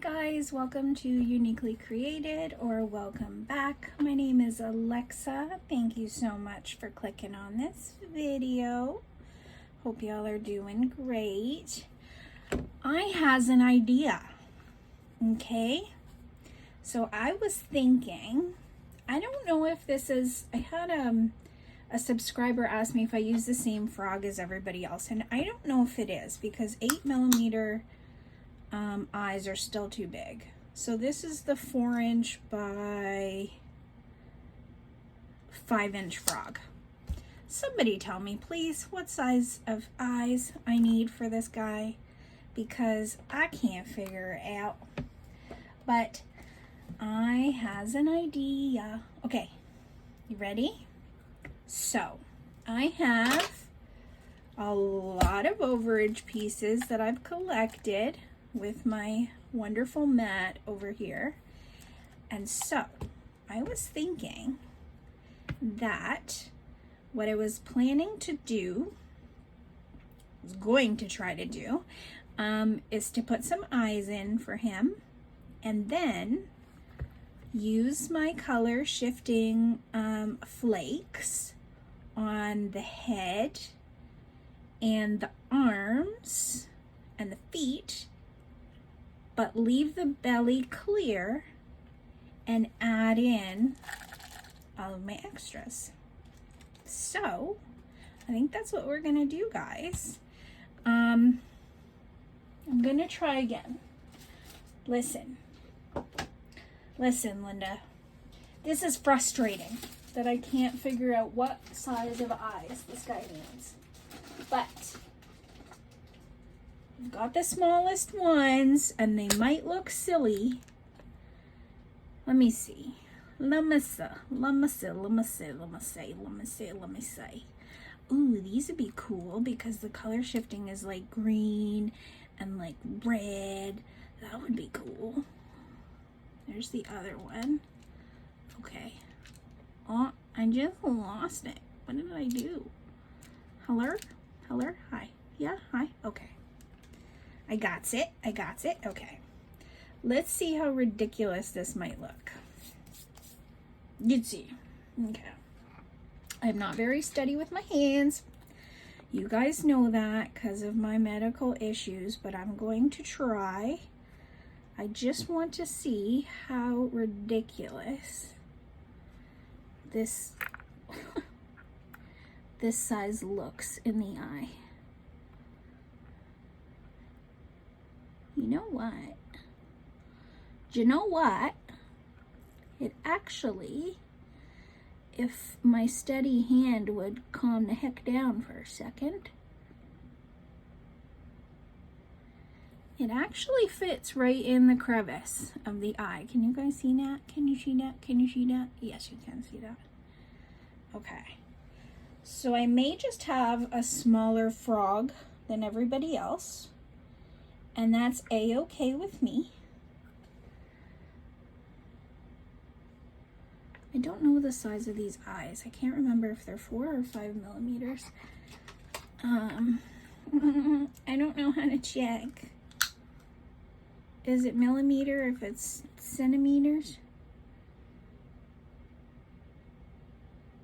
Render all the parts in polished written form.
guys, welcome to Uniquely Created, or welcome back. My name is Alexa. Thank you so much for clicking on this video. Hope y'all are doing great. I has an idea. Okay, so I was thinking, I don't know if this is, I had a subscriber ask me if I use the same frog as everybody else, and I don't know if it is, because 8mm eyes are still too big. So this is the 4" by 5" frog. Somebody tell me please what size of eyes I need for this guy, because I can't figure it out. But I has an idea. Okay, you ready? So I have a lot of overage pieces that I've collected with my wonderful mat over here. And so I was thinking that what I was planning to do, was going to try to do, is to put some eyes in for him, and then use my color shifting flakes on the head and the arms and the feet, but leave the belly clear and add in all of my extras. So I think that's what we're gonna do, guys. I'm gonna try again. Listen, Linda, this is frustrating that I can't figure out what size of eyes this guy needs, but I've got the smallest ones, and they might look silly. Let me see. Let me see. Ooh, these would be cool because the color shifting is like green and like red. That would be cool. There's the other one. Okay. Oh, I just lost it. What did I do? Hello? Hello? Hi. Yeah, hi. Okay. I got it. Okay. Let's see how ridiculous this might look. You'd see. Okay. I'm not very steady with my hands. You guys know that because of my medical issues, but I'm going to try. I just want to see how ridiculous this this size looks in the eye. You know what? Do you know what? It actually, if my steady hand would calm the heck down for a second, it actually fits right in the crevice of the eye. Can you guys see that? Can you see that? Can you see that? Yes, you can see that. Okay. So I may just have a smaller frog than everybody else, and that's a-okay with me. I don't know the size of these eyes. I can't remember if they're 4 or 5mm. I don't know how to check. Is it millimeter if it's centimeters?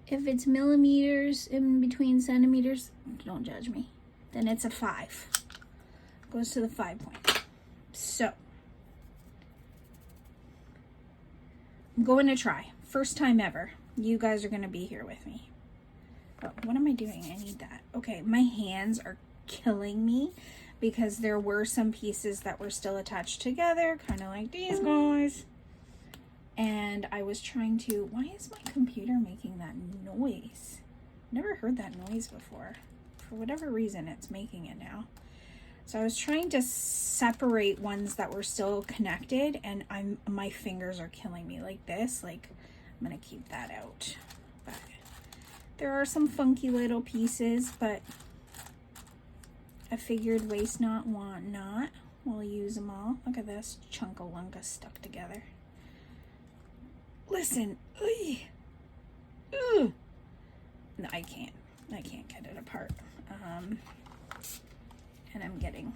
If it's millimeters in between centimeters, don't judge me. Then it's a 5. Goes to the 5 point. So I'm going to try. First time ever. You guys are going to be here with me. But what am I doing? I need that. Okay, my hands are killing me because there were some pieces that were still attached together, kind of like these guys. And I was trying to, why is my computer making that noise? Never heard that noise before. For whatever reason, it's making it now. So I was trying to separate ones that were still connected, and my fingers are killing me like this. Like, I'm gonna keep that out. But there are some funky little pieces, but I figured waste not, want not. We'll use them all. Look at this chunka-lunka stuck together. Listen. No, I can't get it apart. And I'm getting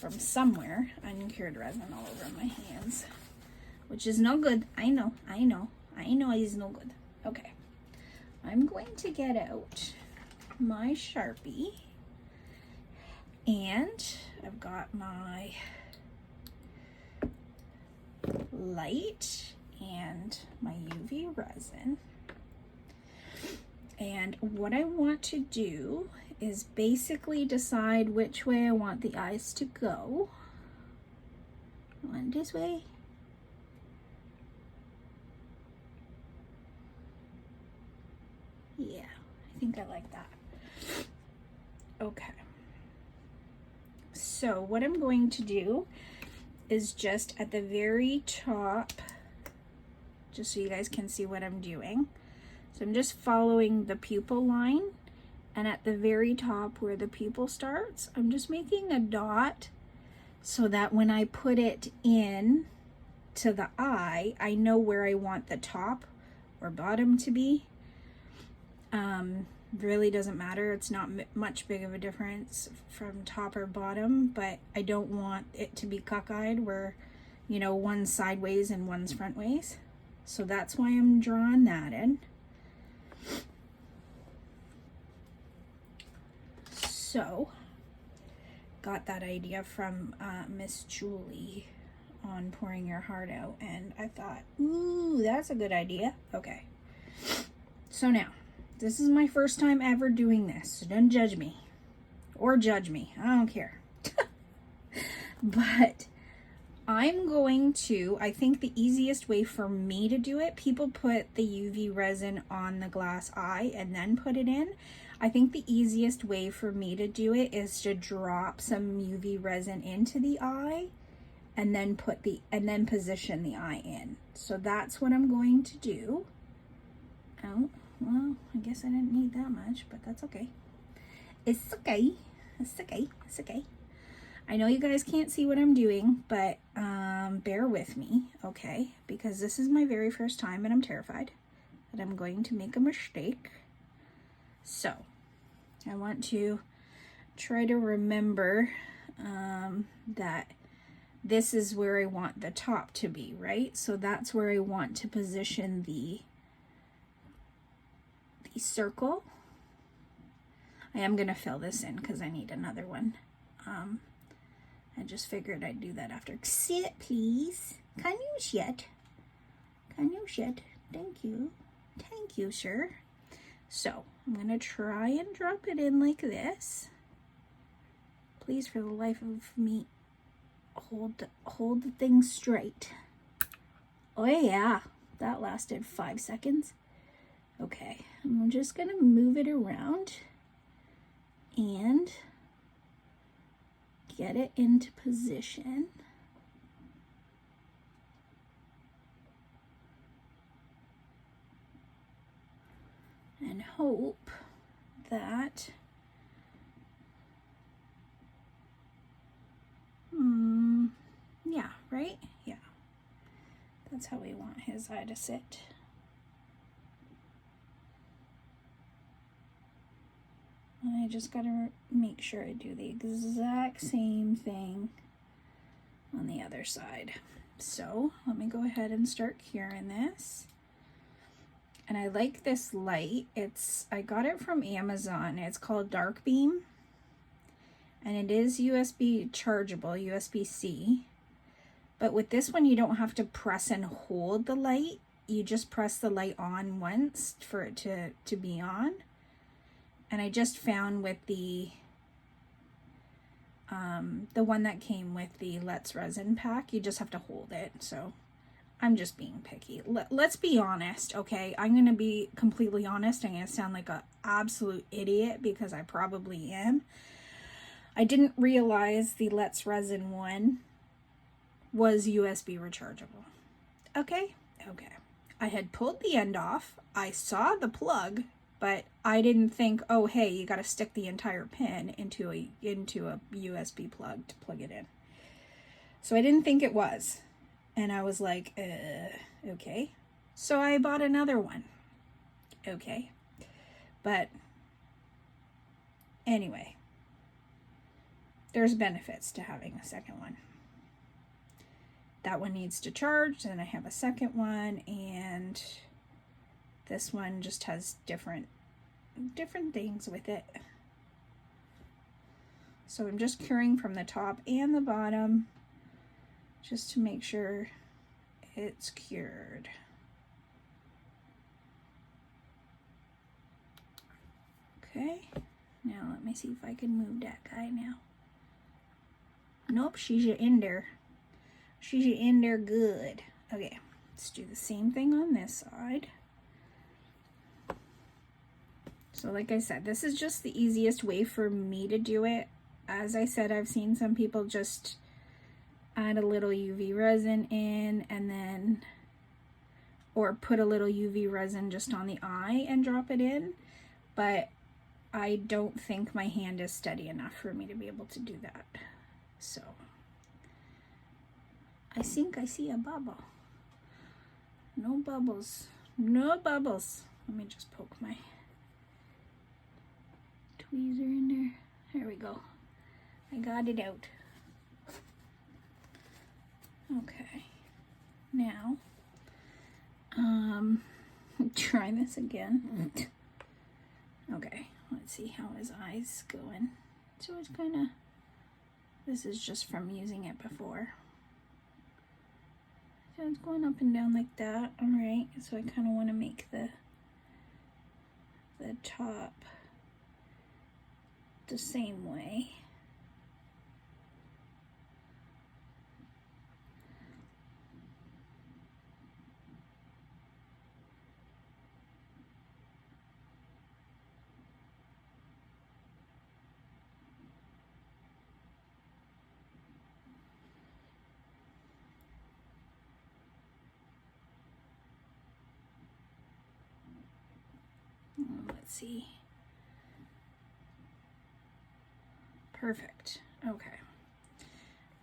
from somewhere. Uncured resin all over my hands, which is no good. I know it's no good. Okay, I'm going to get out my Sharpie, and I've got my light and my UV resin. And what I want to do is basically decide which way I want the eyes to go. One this way. Yeah, I think I like that. Okay. So what I'm going to do is just at the very top, just so you guys can see what I'm doing. So I'm just following the pupil line, and at the very top where the pupil starts, I'm just making a dot so that when I put it in to the eye, I know where I want the top or bottom to be. Really doesn't matter. It's not much big of a difference from top or bottom, but I don't want it to be cockeyed where, you know, one's sideways and one's front ways. So that's why I'm drawing that in. So, got that idea from Miss Julie on Pouring Your Heart Out, and I thought, ooh, that's a good idea. Okay. So now, this is my first time ever doing this, so don't judge me. Or judge me, I don't care. But I'm going to, I think the easiest way for me to do it, people put the UV resin on the glass eye and then put it in. I think the easiest way for me to do it is to drop some UV resin into the eye and then position the eye in. So that's what I'm going to do. Oh, well, I guess I didn't need that much, but that's okay. It's okay. It's okay. It's okay. I know you guys can't see what I'm doing, but bear with me, okay? Because this is my very first time and I'm terrified that I'm going to make a mistake. So, I want to try to remember that this is where I want the top to be, right? So that's where I want to position the circle. I am going to fill this in because I need another one. I just figured I'd do that after. Sit, please. Can you sit? Can you sit? Thank you. Thank you, sir. So, I'm going to try and drop it in like this. Please, for the life of me, hold the thing straight. Oh yeah, that lasted 5 seconds. Okay, I'm just going to move it around and get it into position. And hope that yeah, right? Yeah. That's how we want his eye to sit. And I just gotta make sure I do the exact same thing on the other side. So let me go ahead and start curing this. And I like this light. I got it from Amazon. It's called Dark Beam. And it is USB chargeable, USB-C. But with this one, you don't have to press and hold the light. You just press the light on once for it to be on. And I just found with the one that came with the Let's Resin pack, you just have to hold it. So I'm just being picky. Let's be honest, okay? I'm going to be completely honest. I'm going to sound like an absolute idiot because I probably am. I didn't realize the Let's Resin one was USB rechargeable. Okay? Okay. I had pulled the end off. I saw the plug, but I didn't think, oh, hey, you got to stick the entire pin into a USB plug to plug it in. So I didn't think it was. And I was like, okay. So I bought another one. Okay. But anyway, there's benefits to having a second one. That one needs to charge, then I have a second one, and this one just has different things with it. So I'm just curing from the top and the bottom just to make sure it's cured. Okay, now let me see if I can move that guy now. Nope, she's in there. She's in there good. Okay, let's do the same thing on this side. So like I said, this is just the easiest way for me to do it. As I said, I've seen some people just add a little UV resin in and then, or put a little UV resin just on the eye and drop it in. But I don't think my hand is steady enough for me to be able to do that. So I think I see a bubble. No bubbles. No bubbles. Let me just poke my tweezer in there. There we go. I got it out. Okay. Now, try this again. Okay, let's see how his eye's going. So it's kind of, this is just from using it before. So it's going up and down like that. All right, so I kind of want to make the top the same way. Let's see. Perfect. Okay.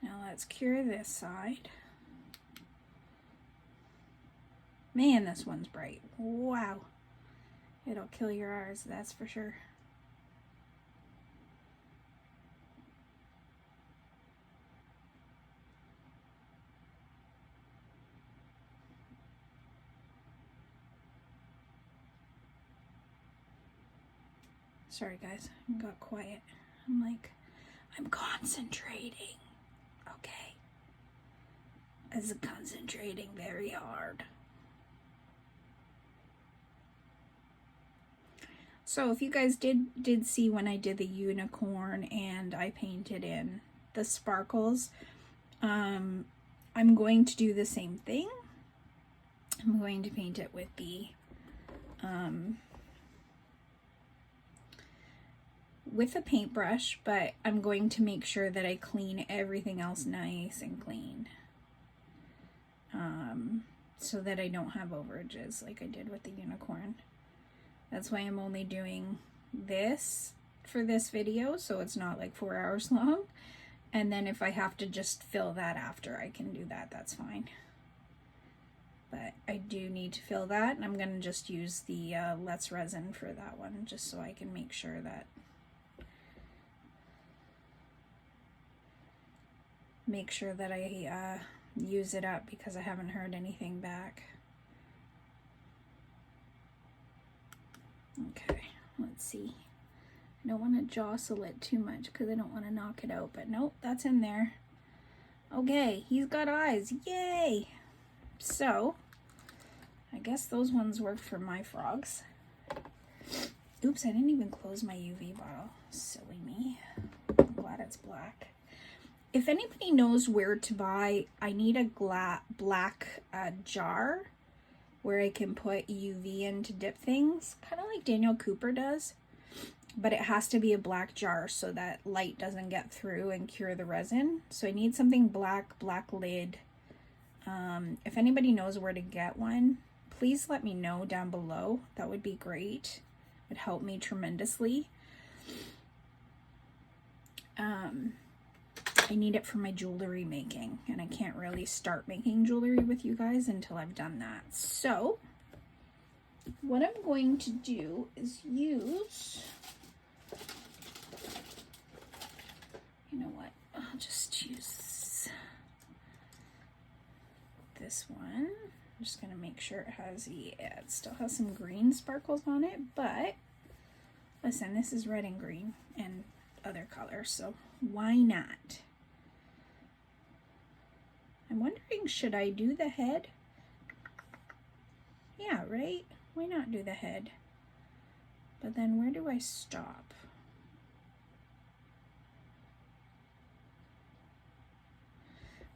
Now let's cure this side. Man, this one's bright. Wow. It'll kill your eyes, that's for sure. Sorry guys, I got quiet. I'm concentrating. Okay. I'm concentrating very hard. So if you guys did see when I did the unicorn and I painted in the sparkles, I'm going to do the same thing. I'm going to paint it with the with a paintbrush, but I'm going to make sure that I clean everything else nice and clean, so that I don't have overages like I did with the unicorn. That's why I'm only doing this for this video, so it's not like 4 hours long. And then if I have to just fill that after, I can do that, that's fine. But I do need to fill that, and I'm going to just use the Let's Resin for that one, just so I can make sure that I use it up, because I haven't heard anything back. Okay, let's see. I don't want to jostle it too much because I don't want to knock it out, but nope, that's in there. Okay, he's got eyes, yay! So, I guess those ones worked for my frogs. Oops, I didn't even close my UV bottle. Silly me. I'm glad it's black. If anybody knows where to buy, I need a black jar where I can put UV in to dip things, kind of like Daniel Cooper does. But it has to be a black jar so that light doesn't get through and cure the resin. So I need something black lid. If anybody knows where to get one, please let me know down below. That would be great. It would help me tremendously. I need it for my jewelry making, and I can't really start making jewelry with you guys until I've done that. So what I'm going to do is use, you know what, sure it has, yeah, it still has some green sparkles on it, but listen, this is red and green and other colors, so why not? I'm wondering, should I do the head? Yeah, right? Why not do the head? But then where do I stop?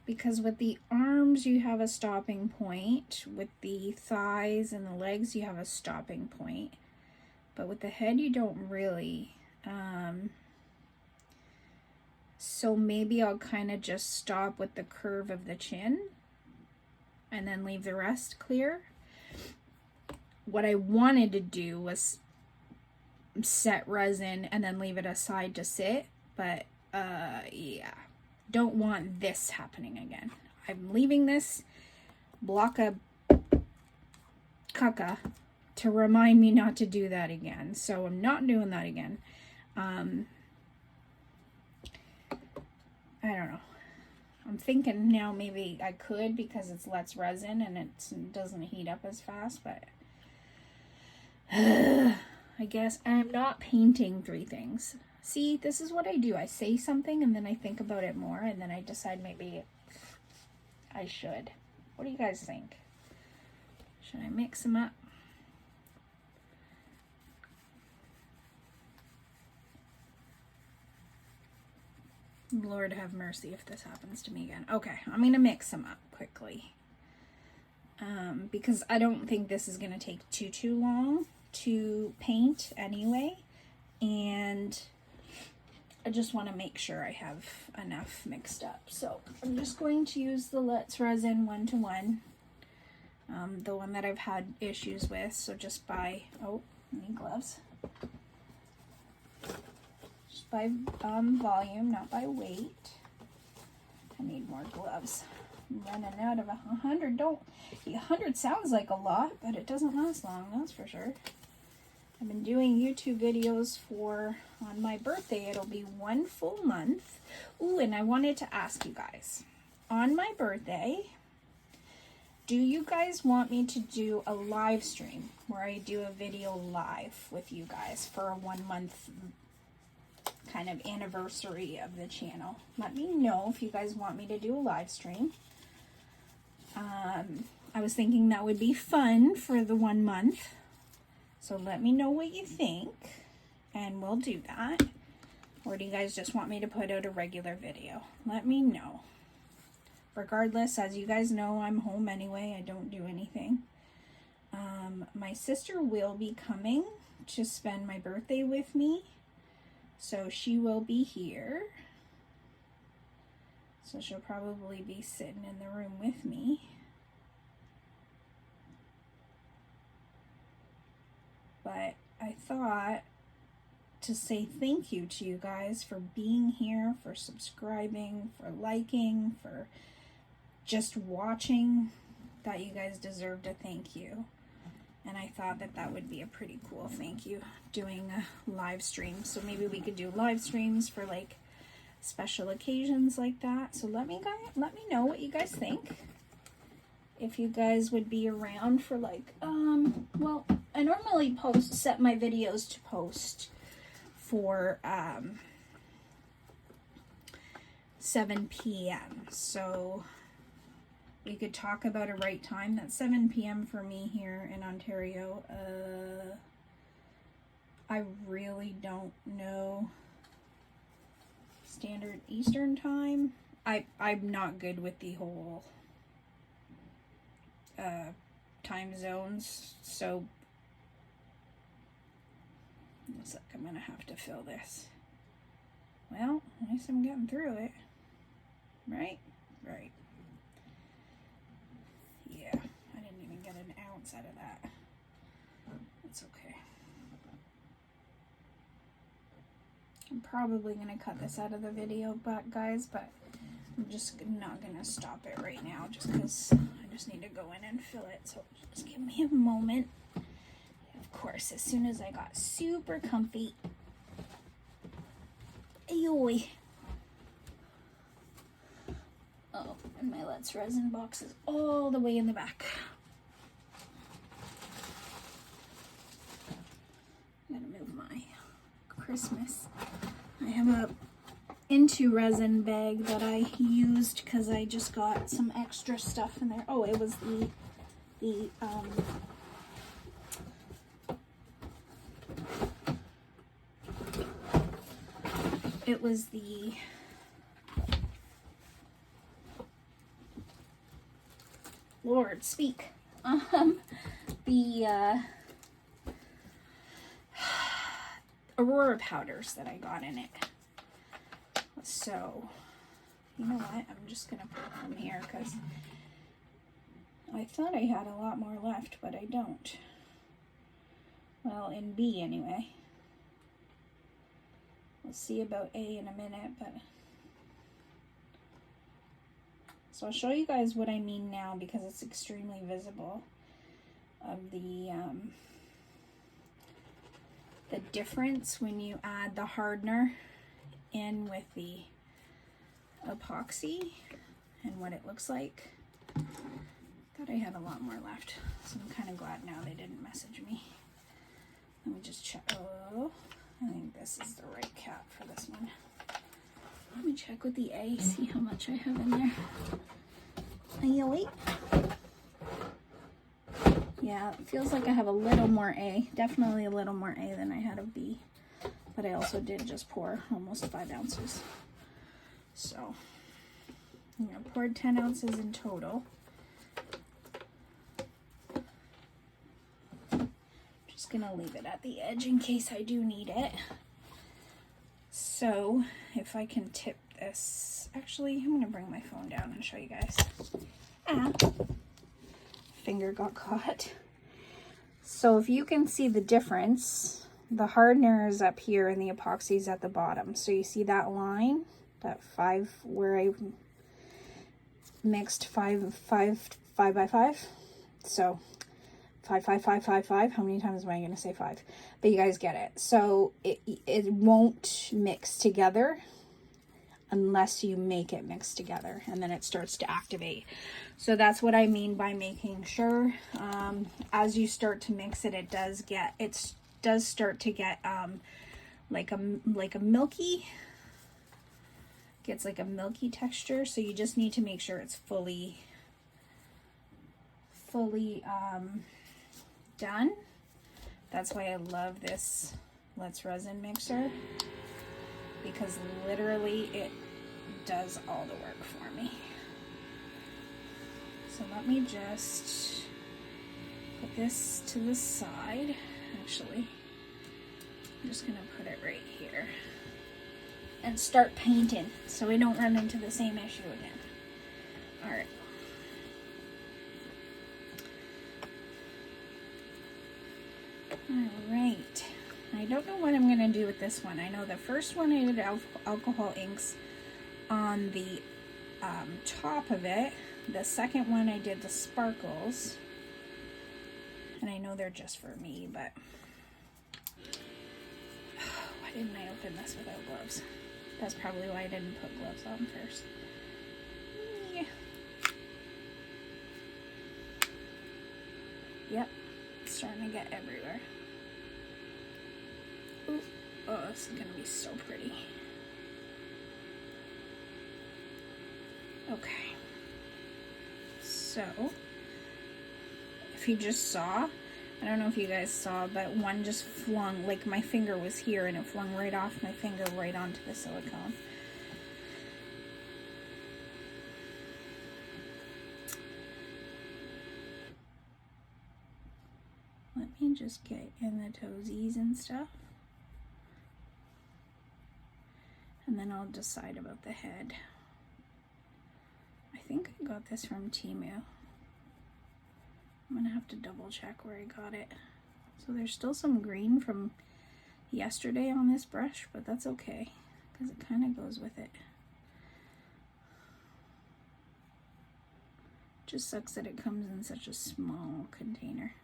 Because with the arms you have a stopping point, with the thighs and the legs you have a stopping point, but with the head you don't really. So maybe I'll kind of just stop with the curve of the chin and then leave the rest clear. What I wanted to do was set resin and then leave it aside to sit, but yeah, don't want this happening again. I'm leaving this block of caca to remind me not to do that again, so I'm not doing that again. I don't know. I'm thinking now maybe I could, because it's less resin and it doesn't heat up as fast, but I guess I'm not painting 3 things. See, this is what I do. I say something and then I think about it more and then I decide maybe I should. What do you guys think? Should I mix them up? Lord have mercy if this happens to me again. Okay, I'm going to mix them up quickly. Because I don't think this is going to take too long to paint anyway. And I just want to make sure I have enough mixed up. So I'm just going to use the Let's Resin 1-to-1. The one that I've had issues with. So just by, oh, I need gloves. Just by volume, not by weight. I need more gloves. I'm running out of 100. 100 sounds like a lot, but it doesn't last long, that's for sure. I've been doing YouTube videos on my birthday, it'll be 1 full month. Ooh, and I wanted to ask you guys, on my birthday, do you guys want me to do a live stream where I do a video live with you guys for a 1 month kind of anniversary of the channel? Let me know if you guys want me to do a live stream. I was thinking that would be fun for the 1 month. So let me know what you think and we'll do that. Or do you guys just want me to put out a regular video? Let me know. Regardless, as you guys know, I'm home anyway. I don't do anything. My sister will be coming to spend my birthday with me. So she will be here. So she'll probably be sitting in the room with me. But I thought to say thank you to you guys for being here, for subscribing, for liking, for just watching, that you guys deserved a thank you. And I thought that that would be a pretty cool thank you, doing a live stream. So maybe we could do live streams for like special occasions like that. So let me know what you guys think. If you guys would be around for like, well, I normally set my videos to post for 7 p.m. So we could talk about a right time. That's 7 p.m. for me here in Ontario. I really don't know Standard Eastern Time. I'm not good with the whole time zones, so looks like I'm gonna have to fill this. Well, at least I'm getting through it. Right? Right. Yeah, I didn't even get an ounce out of that. It's okay. I'm probably gonna cut this out of the video, guys, but I'm just not gonna stop it right now just because I just need to go in and fill it. So just give me a moment. Of course, as soon as I got super comfy. Ayoy. Oh, and my Let's Resin box is all the way in the back. gotta move my Christmas. I have a IntoResin bag that I used because I just got some extra stuff in there. Oh, it was the Lord speak. The Aurora powders that I got in it. So, you know what? I'm just gonna put them here because I thought I had a lot more left, but I don't. Well, in B anyway. We'll see about A in a minute, but so I'll show you guys what I mean now because it's extremely visible of the difference when you add the hardener in with the epoxy and what it looks like. Thought I had a lot more left, so I'm kind of glad now they didn't message me. Let me just check. Oh, I think this is the right cap for this one. Let me check with the A, see how much I have in there. You wait. Yeah, it feels like I have a little more A. Definitely a little more A than I had of B. But I also did just pour almost 5 ounces. So, I'm going to pour 10 ounces in total. Just going to leave it at the edge in case I do need it. So, if I can tip this, actually, I'm going to bring my phone down and show you guys. Ah, finger got caught. So if you can see the difference, the hardener is up here and the epoxy is at the bottom. So you see that line, that 5 where I mixed 5 by 5. So 5, 5, 5, 5, 5. How many times am I going to say 5? But you guys get it. So it won't mix together unless you make it mix together, and then it starts to activate. So that's what I mean by making sure as you start to mix it, it does start to get like a milky, gets like a milky texture. So you just need to make sure it's fully done. That's why I love this Let's Resin mixer, because literally it does all the work for me. So let me just put this to the side. Actually, I'm just gonna put it right here and start painting so we don't run into the same issue again. All right. All right. I don't know what I'm going to do with this one. I know the first one I did alcohol inks on the top of it. The second one I did the sparkles. And I know they're just for me, but why didn't I open this without gloves? That's probably why I didn't put gloves on first. Yeah. Yep, it's starting to get everywhere. Ooh. Oh, this is gonna be so pretty. Okay. So, if you just saw, I don't know if you guys saw, but one just flung, like my finger was here and it flung right off my finger right onto the silicone. Let me just get in the toesies and stuff. And then I'll decide about the head. I think I got this from Temu. I'm gonna have to double check where I got it. So there's still some green from yesterday on this brush, but that's okay, because it kind of goes with it. Just sucks that it comes in such a small container.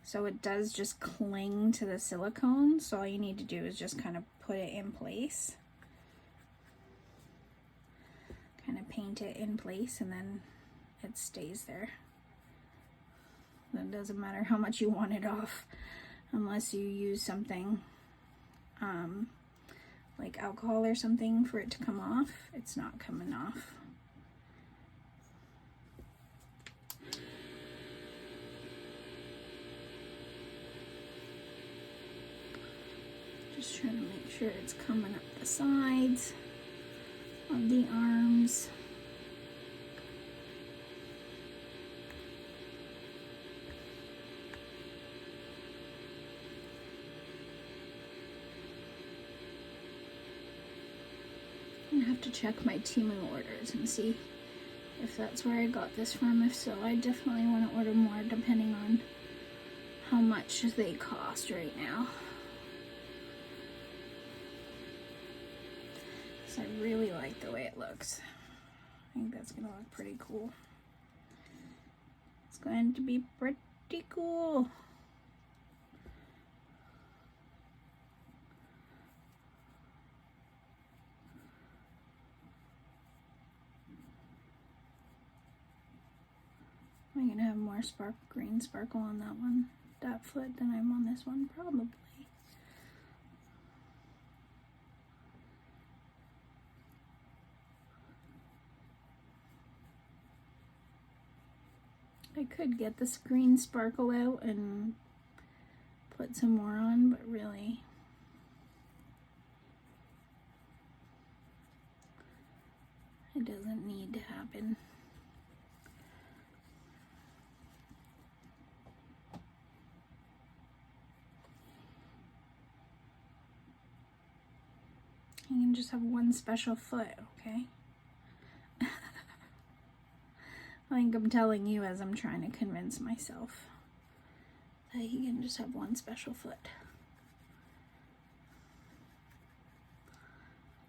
So it does just cling to the silicone, so all you need to do is just kind of put it in place. Kind of paint it in place and then it stays there. It doesn't matter how much you want it off, unless you use something like alcohol or something for it to come off. It's not coming off. Just trying to make sure it's coming up the sides of the arms. I have to check my Temu orders and see if that's where I got this from. If so, I definitely want to order more depending on how much they cost right now. So I really like the way it looks. I think that's going to look pretty cool. It's going to be pretty cool. I'm going to have more green sparkle on that foot than I'm on this one, probably. I could get this green sparkle out and put some more on, but really it doesn't need to happen. You can just have one special foot, okay? I think I'm telling you as I'm trying to convince myself that you can just have one special foot.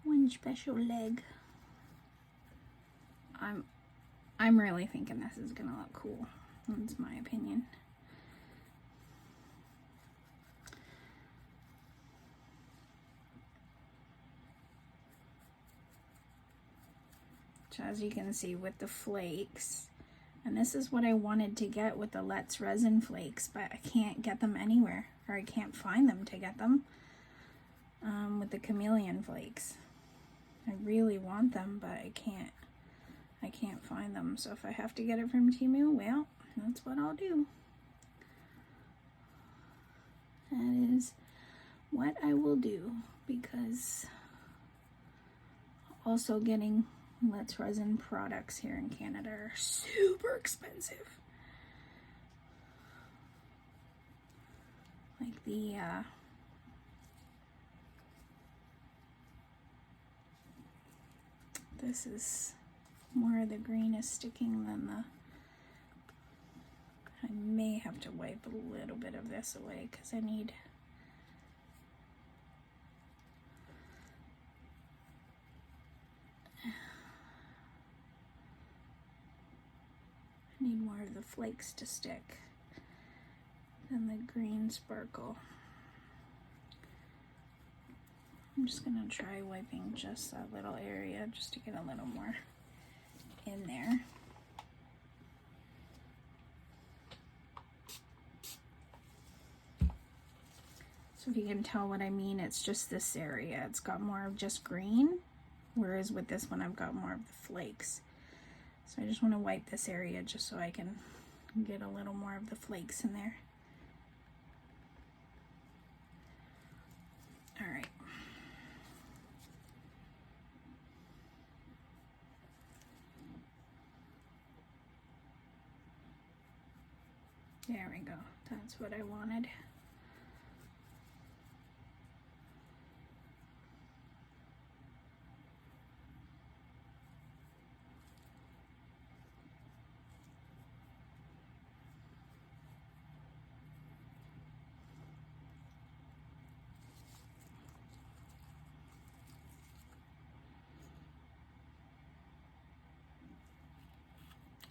One special leg. I'm really thinking this is gonna look cool. That's my opinion. So as you can see with the flakes, and this is what I wanted to get with the Let's Resin flakes, but I can't get them anywhere, or I can't find them to get them with the chameleon flakes. I really want them, but I can't find them. So if I have to get it from Temu, well, that's what I'll do. That is what I will do, because also getting Let's Resin products here in Canada are super expensive. Like this is more of the green is sticking than the, I may have to wipe a little bit of this away because I need more of the flakes to stick than the green sparkle. I'm just gonna try wiping just that little area just to get a little more in there. So if you can tell what I mean, it's just this area. It's got more of just green, whereas with this one I've got more of the flakes. So I just want to wipe this area just so I can get a little more of the flakes in there. All right. There we go. That's what I wanted.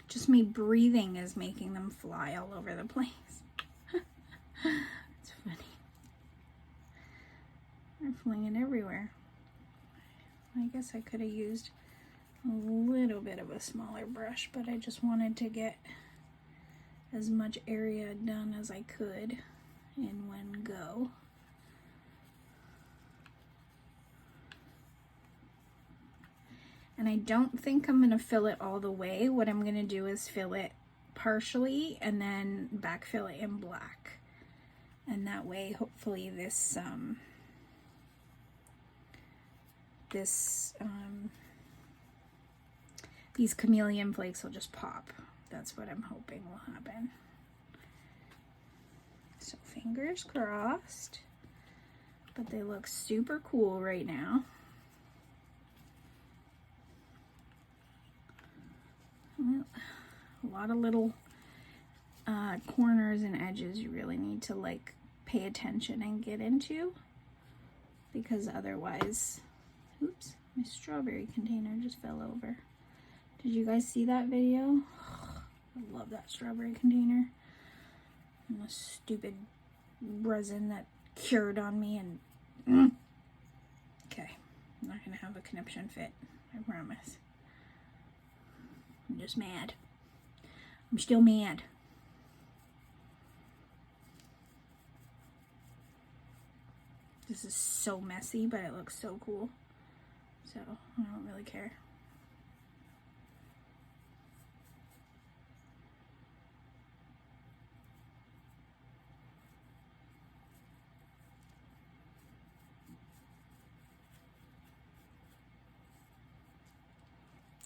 Just me breathing is making them fly all over the place. It's funny. They're flying everywhere. I guess I could have used a little bit of a smaller brush, but I just wanted to get as much area done as I could in one go. And I don't think I'm gonna fill it all the way. What I'm gonna do is fill it partially and then backfill it in black. And that way, hopefully this, these chameleon flakes will just pop. That's what I'm hoping will happen. So fingers crossed. But they look super cool right now. Well, a lot of little corners and edges you really need to like pay attention and get into, because otherwise, oops, my strawberry container just fell over. Did you guys see that video? I love that strawberry container. And the stupid resin that cured on me and okay, I'm not gonna have a conniption fit, I promise. I'm just mad. I'm still mad. This is so messy, but it looks so cool. So I don't really care.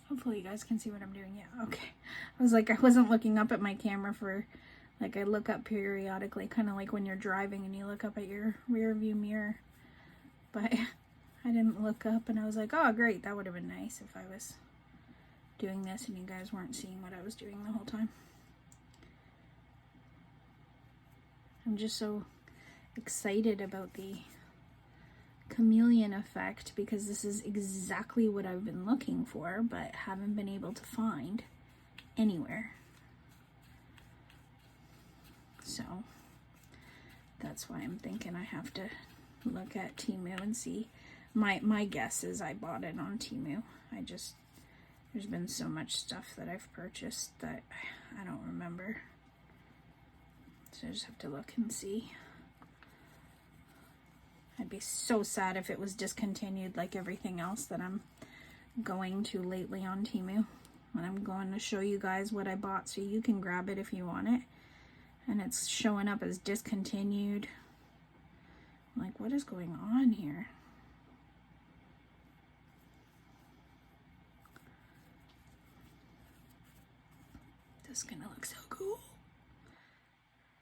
Hopefully you guys can see what I'm doing. Yeah, okay. I was like, I wasn't looking up at my camera for, like, I look up periodically, kind of like when you're driving and you look up at your rear view mirror. But I didn't look up and I was like, oh great, that would have been nice if I was doing this and you guys weren't seeing what I was doing the whole time. I'm just so excited about the chameleon effect because this is exactly what I've been looking for but haven't been able to find anywhere. So that's why I'm thinking I have to look at Temu and see. My guess is I bought it on Temu. There's been so much stuff that I've purchased that I don't remember. So I just have to look and see. I'd be so sad if it was discontinued like everything else that I'm going to lately on Temu. And I'm going to show you guys what I bought so you can grab it if you want it. And it's showing up as discontinued. Like, what is going on here? This is gonna look so cool.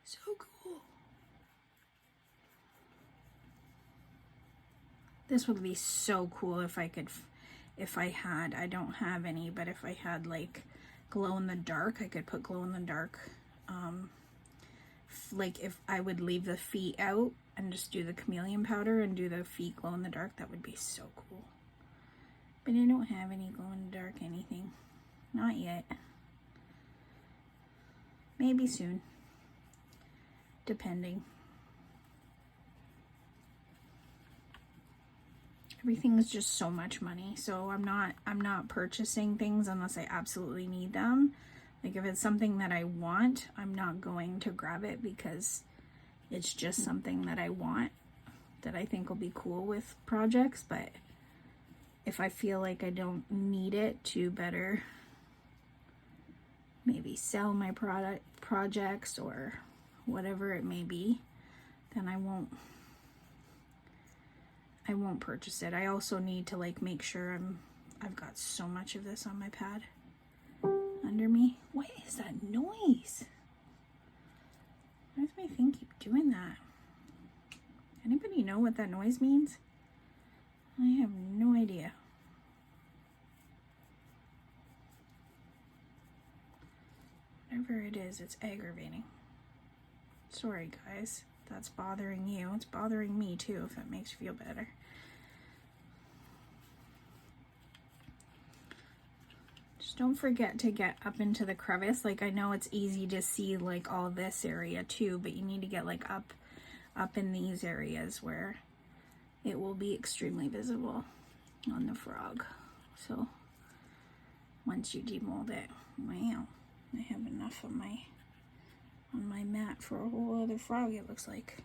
So cool. This would be so cool if I could, if I had, I don't have any, but if I had like glow in the dark, I could put glow in the dark. Like if I would leave the feet out and just do the chameleon powder and do the feet glow in the dark, that would be so cool. But I don't have any glow in the dark anything. Not yet. Maybe soon. Depending. Everything is just so much money, so I'm not purchasing things unless I absolutely need them. Like if it's something that I want, I'm not going to grab it because it's just something that I want that I think will be cool with projects. But if I feel like I don't need it to better maybe sell my projects or whatever it may be, then I won't purchase it. I also need to like make sure I've got so much of this on my pad under me. What is that noise? Why does my thing keep doing that? Anybody know what that noise means? I have no idea. Whatever it is, it's aggravating. Sorry guys, that's bothering you. It's bothering me too, if that makes you feel better. Just don't forget to get up into the crevice. Like I know it's easy to see like all this area too, but you need to get like up in these areas where it will be extremely visible on the frog. So once you demold it, wow, I have enough of my on my mat for a whole other frog, it looks like.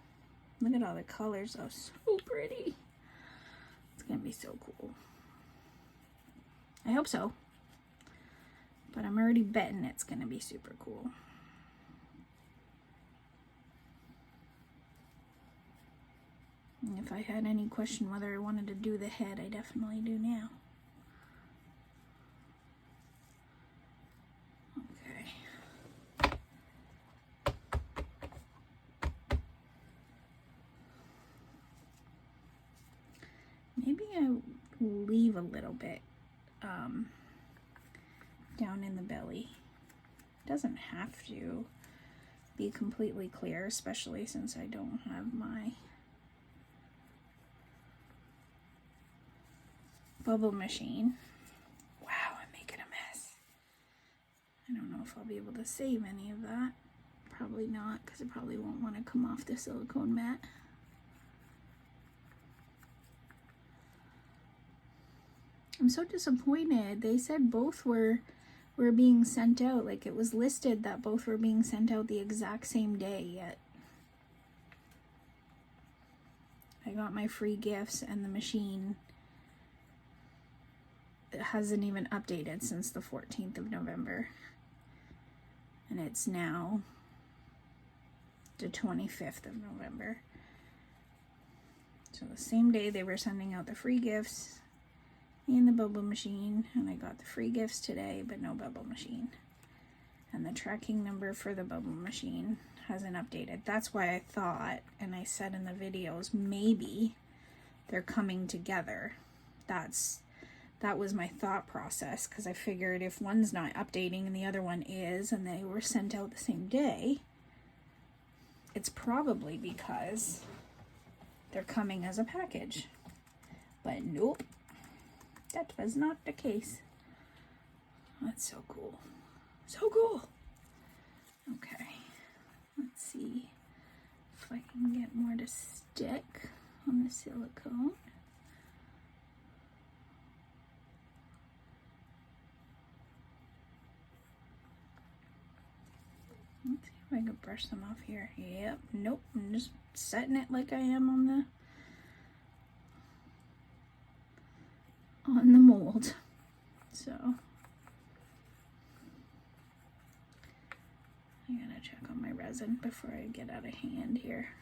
Look at all the colors, though. So pretty. It's gonna be so cool. I hope so. But I'm already betting it's gonna be super cool. And if I had any question whether I wanted to do the head, I definitely do now. Okay. Maybe I leave a little bit down in the belly. Doesn't have to be completely clear, especially since I don't have my bubble machine. Wow, I'm making a mess. I don't know if I'll be able to save any of that. Probably not, because it probably won't want to come off the silicone mat. I'm so disappointed. They said both were being sent out. Like, it was listed that both were being sent out the exact same day, yet I got my free gifts and the machine hasn't even updated since the 14th of November. And it's now the 25th of November. So the same day they were sending out the free gifts and the bubble machine, and I got the free gifts today, but no bubble machine. And the tracking number for the bubble machine hasn't updated. That's why I thought, and I said in the videos, maybe they're coming together. That was my thought process, because I figured if one's not updating and the other one is, and they were sent out the same day, it's probably because they're coming as a package. But nope, that was not the case. That's so cool. So cool. Okay, let's see if I can get more to stick on the silicone. Let's see if I can brush them off here. Yep, nope, I'm just setting it like I am on the mold. So I gotta check on my resin before I get out of hand here.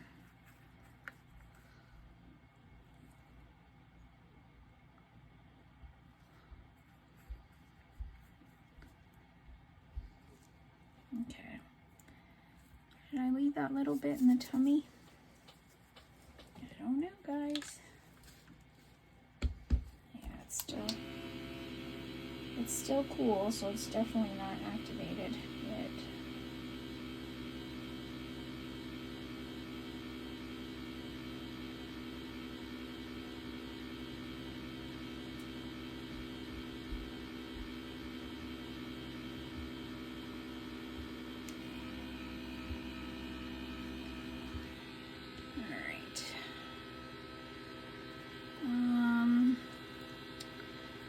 Okay. Should I leave that little bit in the tummy? I don't know, guys. Yeah, it's still cool, so it's definitely not activated yet.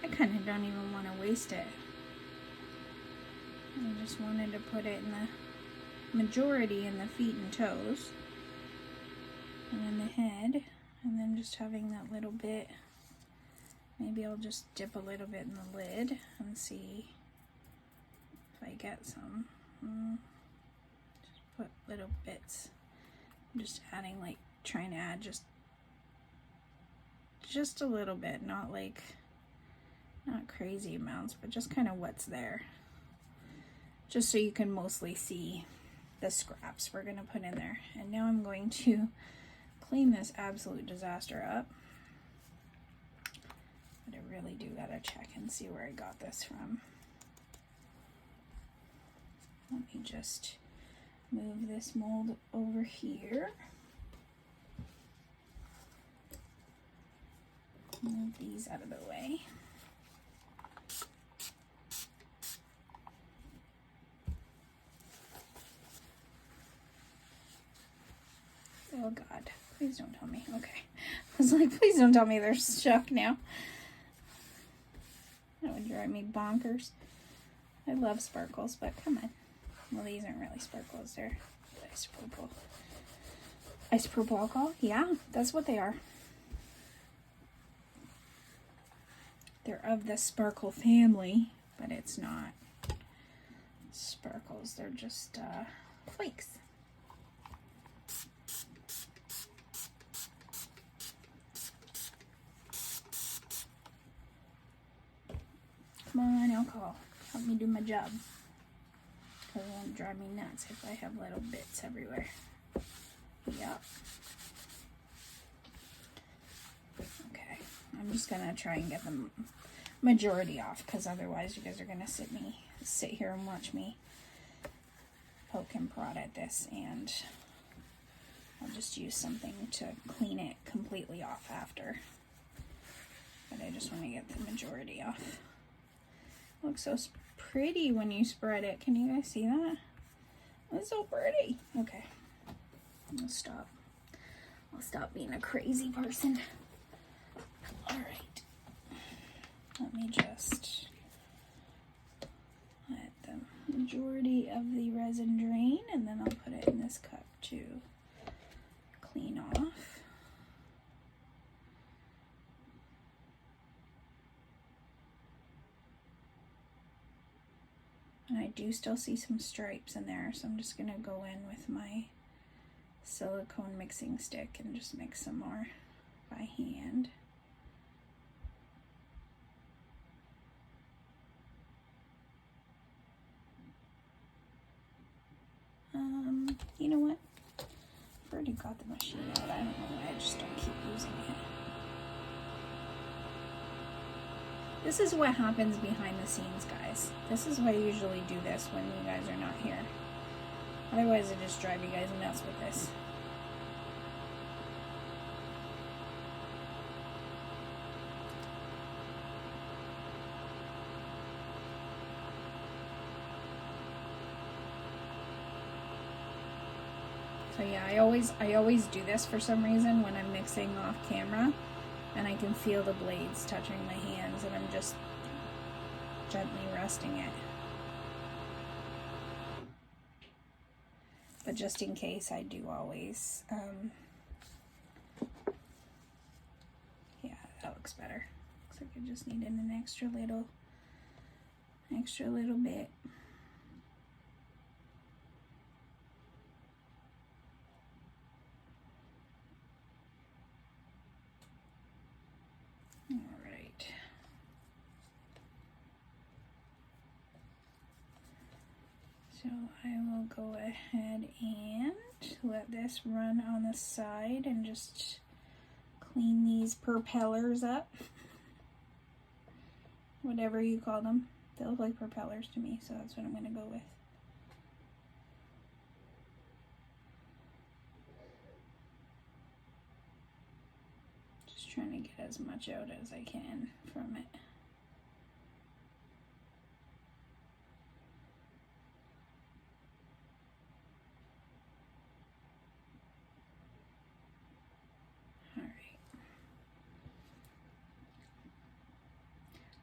I kind of don't even want to waste it. I just wanted to put it in the majority in the feet and toes, and in the head, and then just having that little bit. Maybe I'll just dip a little bit in the lid and see if I get some. Just put little bits. I'm just adding, like, trying to add just a little bit, not crazy amounts, but just kind of what's there, just so you can mostly see the scraps we're going to put in there. And now I'm going to clean this absolute disaster up, but I really do gotta check and see where I got this from. Let me just move this mold over here. Move these out of the way. Oh God, please don't tell me. Okay. I was like, please don't tell me they're stuck now. That would drive me bonkers. I love sparkles, but come on. Well, these aren't really sparkles. They're Isopropyl alcohol? Yeah, that's what they are. They're of the sparkle family, but it's not sparkles. They're just flakes. Come on, alcohol. Help me do my job. Because it won't drive me nuts if I have little bits everywhere. Yep. Okay. I'm just going to try and get the majority off, because otherwise you guys are going to sit here and watch me poke and prod at this, and I'll just use something to clean it completely off after. But I just want to get the majority off. It looks so pretty when you spread it. Can you guys see that? It's so pretty. Okay. I'll stop. I'll stop being a crazy person. All right. Let me just let the majority of the resin drain, and then I'll put it in this cup to clean off. And I do still see some stripes in there, so I'm just going to go in with my silicone mixing stick and just mix some more by hand. You know what? I've already got the machine out. I don't know why I just don't keep using it. This is what happens behind the scenes, guys. This is why I usually do this when you guys are not here. Otherwise, I just drive you guys nuts with this. So yeah, I always do this for some reason when I'm mixing off camera, and I can feel the blades touching my hands, and I'm just gently resting it. But just in case, I do always, yeah, that looks better. Looks like I just needed an extra little bit. So I will go ahead and let this run on the side and just clean these propellers up. Whatever you call them. They look like propellers to me, so that's what I'm going to go with. Just trying to get as much out as I can from it.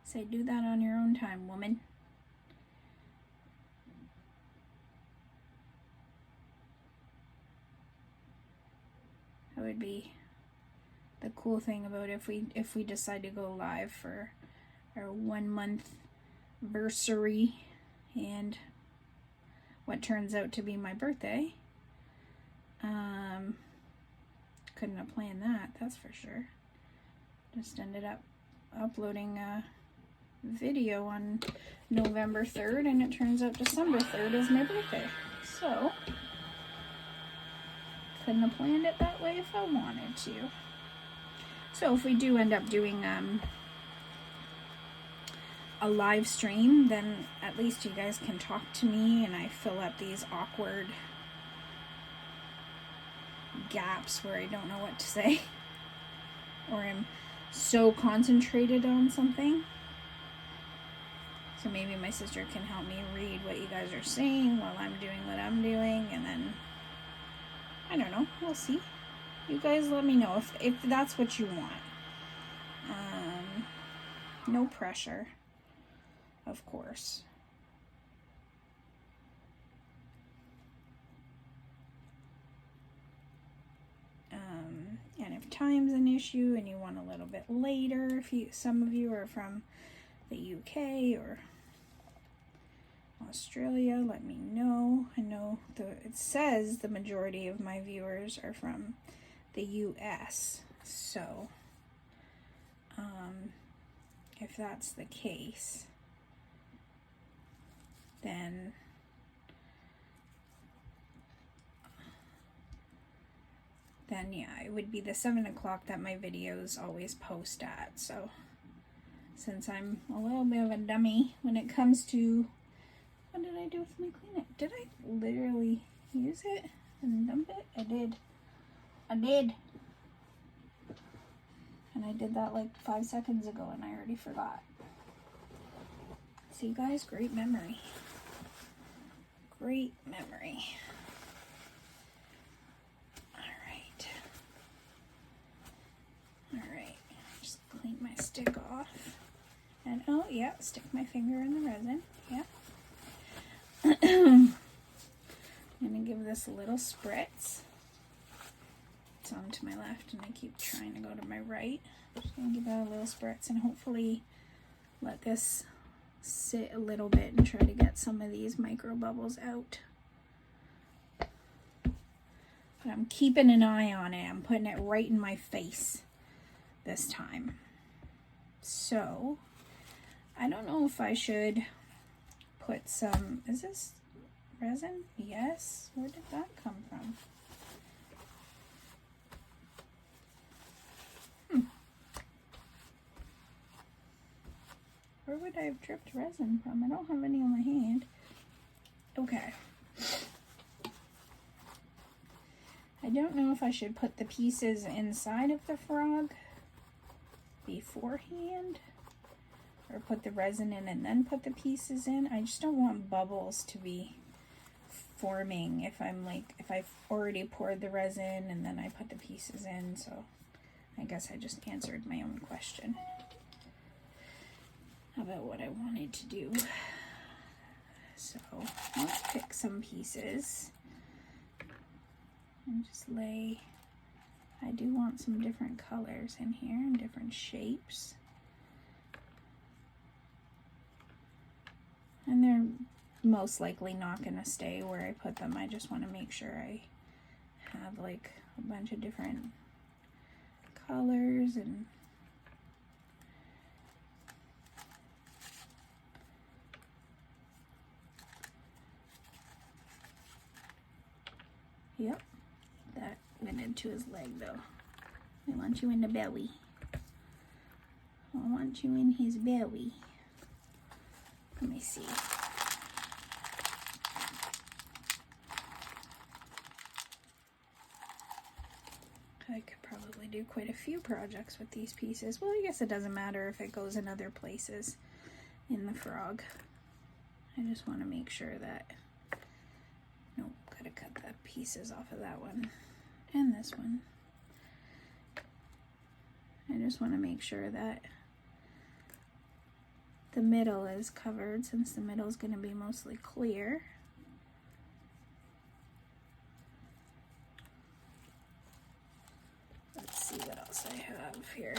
Say, do that on your own time, woman. That would be the cool thing about if we decide to go live for our 1 month anniversary and what turns out to be my birthday. Couldn't have planned that, that's for sure. Just ended up uploading a video on November 3rd, and it turns out December 3rd is my birthday. So, couldn't have planned it that way if I wanted to. So if we do end up doing a live stream, then at least you guys can talk to me and I fill up these awkward gaps where I don't know what to say, or I'm so concentrated on something. So maybe my sister can help me read what you guys are saying while I'm doing what I'm doing, and then I don't know, we'll see. You guys let me know if that's what you want. No pressure, of course. time's an issue and you want a little bit later, if some of you are from the UK or Australia, let me know. I know it says the majority of my viewers are from the US, so if that's the case, then yeah, it would be the 7 o'clock that my videos always post at. So since I'm a little bit of a dummy when it comes to, what did I do with my Kleenex? Did I literally use it and dump it? I did. And I did that like 5 seconds ago and I already forgot. See guys, great memory. Great memory. Alright, just clean my stick off. And oh yeah, stick my finger in the resin. Yeah. I'm gonna give this a little spritz. It's on to my left and I keep trying to go to my right. Just gonna give that a little spritz and hopefully let this sit a little bit and try to get some of these micro bubbles out. But I'm keeping an eye on it. I'm putting it right in my face this time. So I don't know if I should put some, is this resin? Yes. Where did that come from? Where would I have dripped resin from? I don't have any on my hand. Okay. I don't know if I should put the pieces inside of the frog beforehand or put the resin in and then put the pieces in. I just don't want bubbles to be forming if I've already poured the resin and then I put the pieces in. So I guess I just answered my own question about what I wanted to do. So let's pick some pieces and just lay. I do want some different colors in here and different shapes. And they're most likely not going to stay where I put them. I just want to make sure I have like a bunch of different colors and yep, that went into his leg though. I want you in the belly. I want you in his belly. Let me see. I could probably do quite a few projects with these pieces. Well, I guess it doesn't matter if it goes in other places in the frog. I just want to make sure that, nope, gotta cut the pieces off of that one and this one. I just want to make sure that the middle is covered, since the middle is going to be mostly clear. Let's see what else I have here.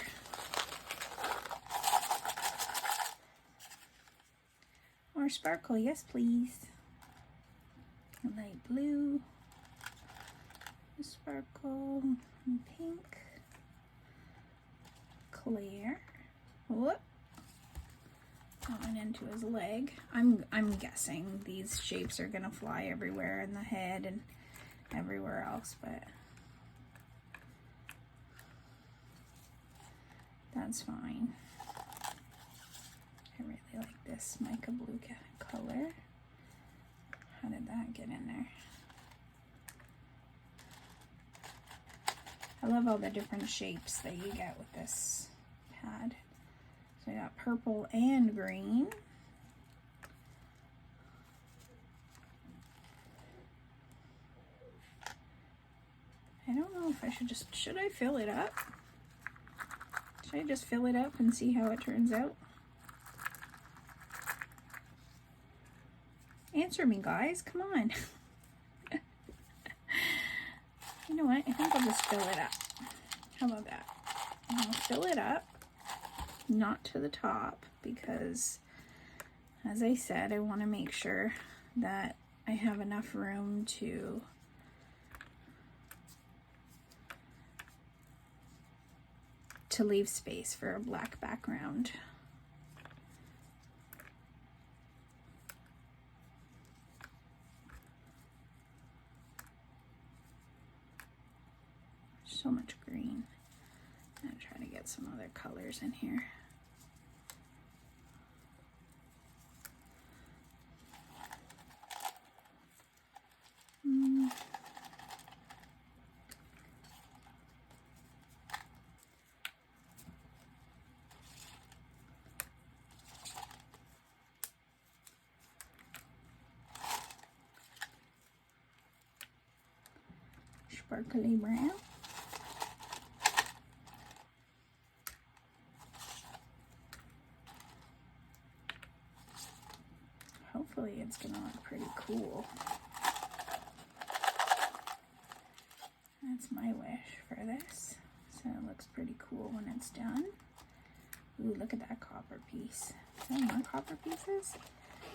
More sparkle, yes please. Light blue, sparkle, and pink, clear. Whoop. That went into his leg. I'm guessing these shapes are gonna fly everywhere in the head and everywhere else, but that's fine. I really like this mica blue color. How did that get in there? I love all the different shapes that you get with this pad. So I got purple and green. I don't know if I should I fill it up? Should I just fill it up and see how it turns out? Answer me, guys, come on. You know what, I think I'll just fill it up. How about that? And I'll fill it up, not to the top, because as I said, I want to make sure that I have enough room to leave space for a black background. So much green. I'm gonna try to get some other colors in here. Sparkly brown. Hopefully it's gonna look pretty cool. That's my wish for this. So it looks pretty cool when it's done. Ooh, look at that copper piece. Do I want copper pieces?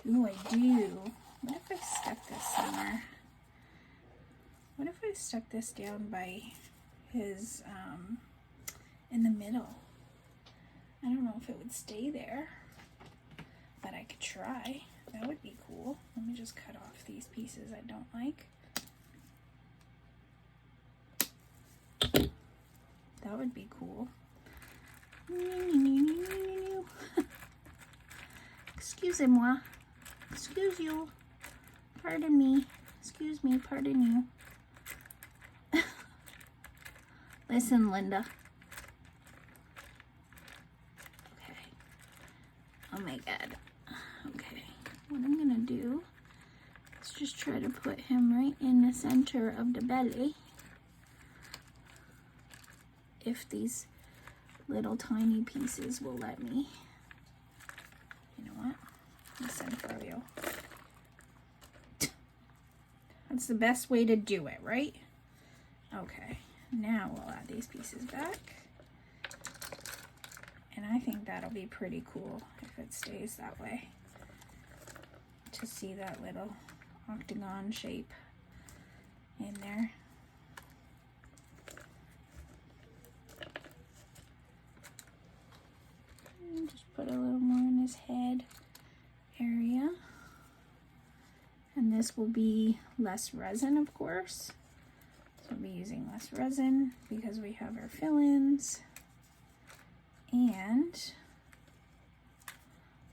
Ooh, I do. What if I stuck this somewhere? What if I stuck this down by his, in the middle? I don't know if it would stay there, but I could try. That would be cool. Let me just cut off these pieces I don't like. That would be cool. Excusez-moi. Excuse you. Pardon me. Excuse me, pardon you. Listen, Linda. Okay. Oh my God. Okay. What I'm gonna do is just try to put him right in the center of the belly. If these little tiny pieces will let me. You know what? Listen for you. That's the best way to do it, right? Okay, now we'll add these pieces back. And I think that'll be pretty cool if it stays that way. To see that little octagon shape in there. And just put a little more in his head area. And this will be less resin, of course. So we'll be using less resin because we have our fill-ins. And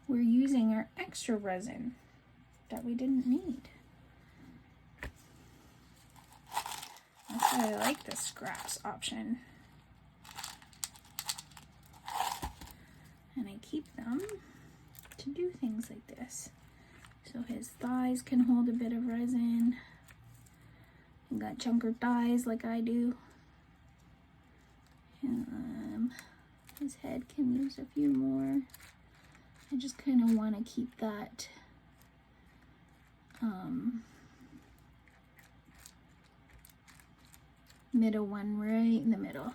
we're using our extra resin that we didn't need. That's why I like the scraps option. And I keep them to do things like this. So his thighs can hold a bit of resin. You got chunker thighs like I do. And his head can use a few more. I just kind of want to keep that middle one right in the middle.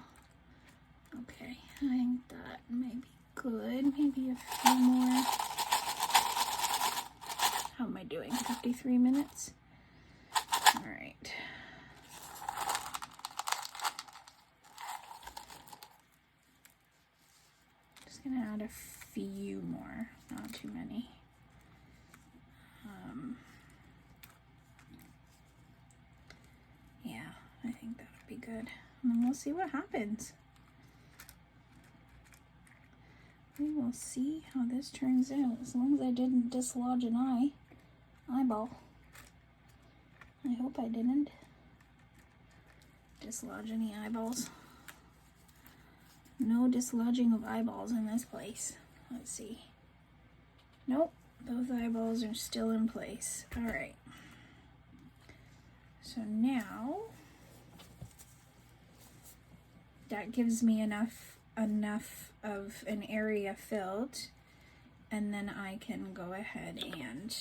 Okay, I think that might be good. Maybe a few more. How am I doing? 53 minutes? All right. Just gonna add a few more, not too many. Yeah, I think that would be good. And then we'll see what happens. We will see how this turns out, as long as I didn't dislodge an eyeball. I hope I didn't dislodge any eyeballs. No dislodging of eyeballs in this place. Let's see. Nope, those eyeballs are still in place. All right. So now that gives me enough of an area filled, and then I can go ahead and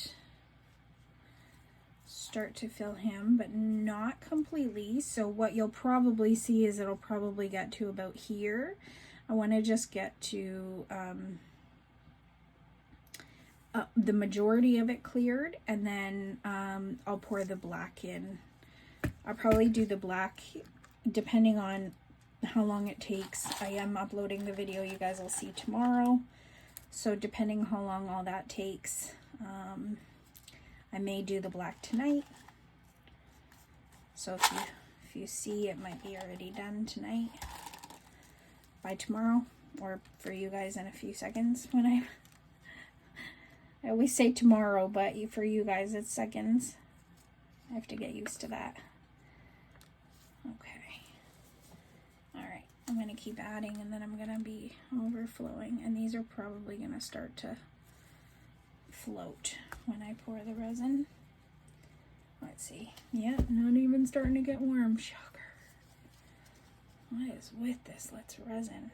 start to fill him, but not completely. So what you'll probably see is it'll probably get to about here. I want to just get to the majority of it cleared, and then I'll pour the black in. I'll probably do the black depending on how long it takes. I am uploading the video you guys will see tomorrow, so depending how long all that takes, I may do the black tonight. So if you see, it might be already done tonight by tomorrow, or for you guys in a few seconds. When I always say tomorrow, but for you guys it's seconds. I have to get used to that. Okay. Alright, I'm going to keep adding, and then I'm going to be overflowing, and these are probably going to start to float when I pour the resin. Let's see. Yeah, not even starting to get warm. Shocker. What is with this Let's Resin?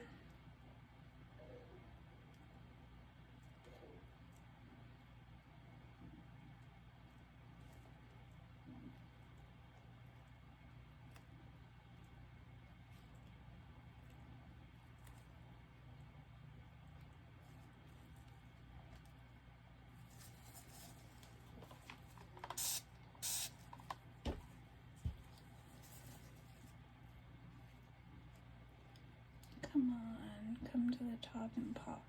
Come on, come to the top and pop.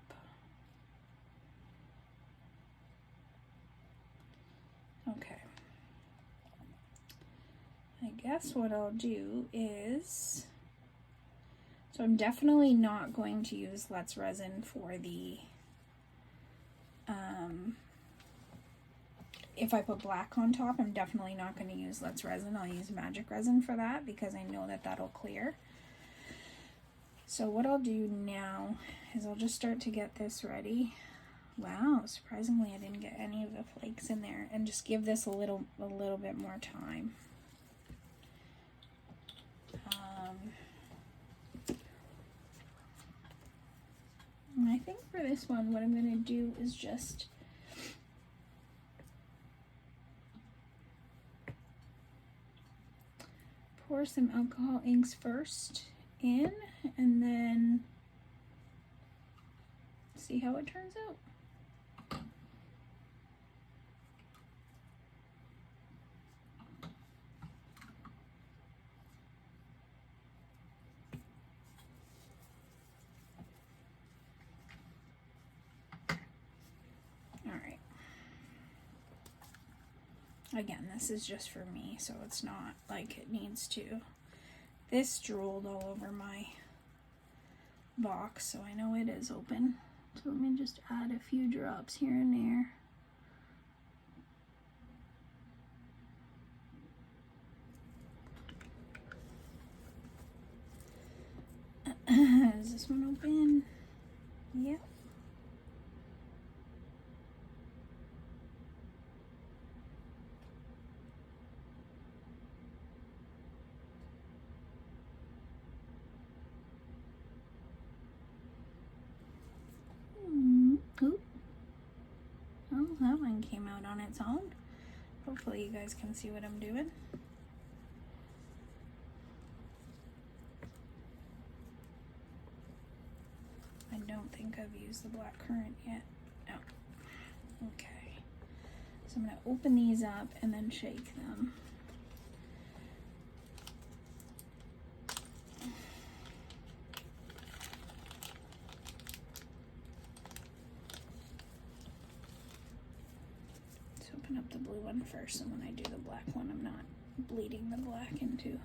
Okay. I guess what I'll do is, so I'm definitely not going to use Let's Resin for the, if I put black on top, I'm definitely not going to use Let's Resin. I'll use Magic Resin for that, because I know that that'll clear. So what I'll do now is I'll just start to get this ready. Wow, surprisingly I didn't get any of the flakes in there, and just give this a little bit more time. And I think for this one, what I'm going to do is just pour some alcohol inks first in, and then see how it turns out. Again, this is just for me, so it's not like it needs to. This drooled all over my box, so I know it is open. So let me just add a few drops here and there. Is this one open? Yep. Oop. Oh, that one came out on its own. Hopefully you guys can see what I'm doing. I don't think I've used the black currant yet. No. Okay. So I'm going to open these up and then shake them. Open up the blue one first, and when I do the black one, I'm not bleeding the black into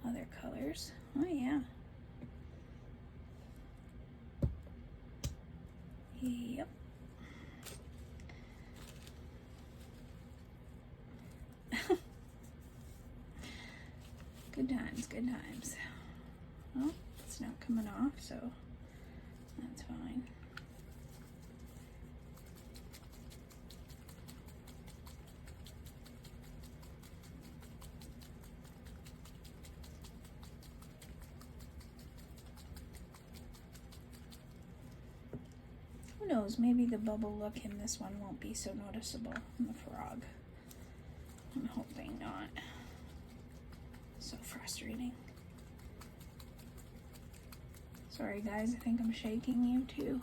other colors. Oh yeah. Yep. Good times, good times. Well, it's not coming off, so that's fine. Who knows, maybe the bubble look in this one won't be so noticeable in the frog. I'm hoping not. So frustrating. Sorry guys, I think I'm shaking you too.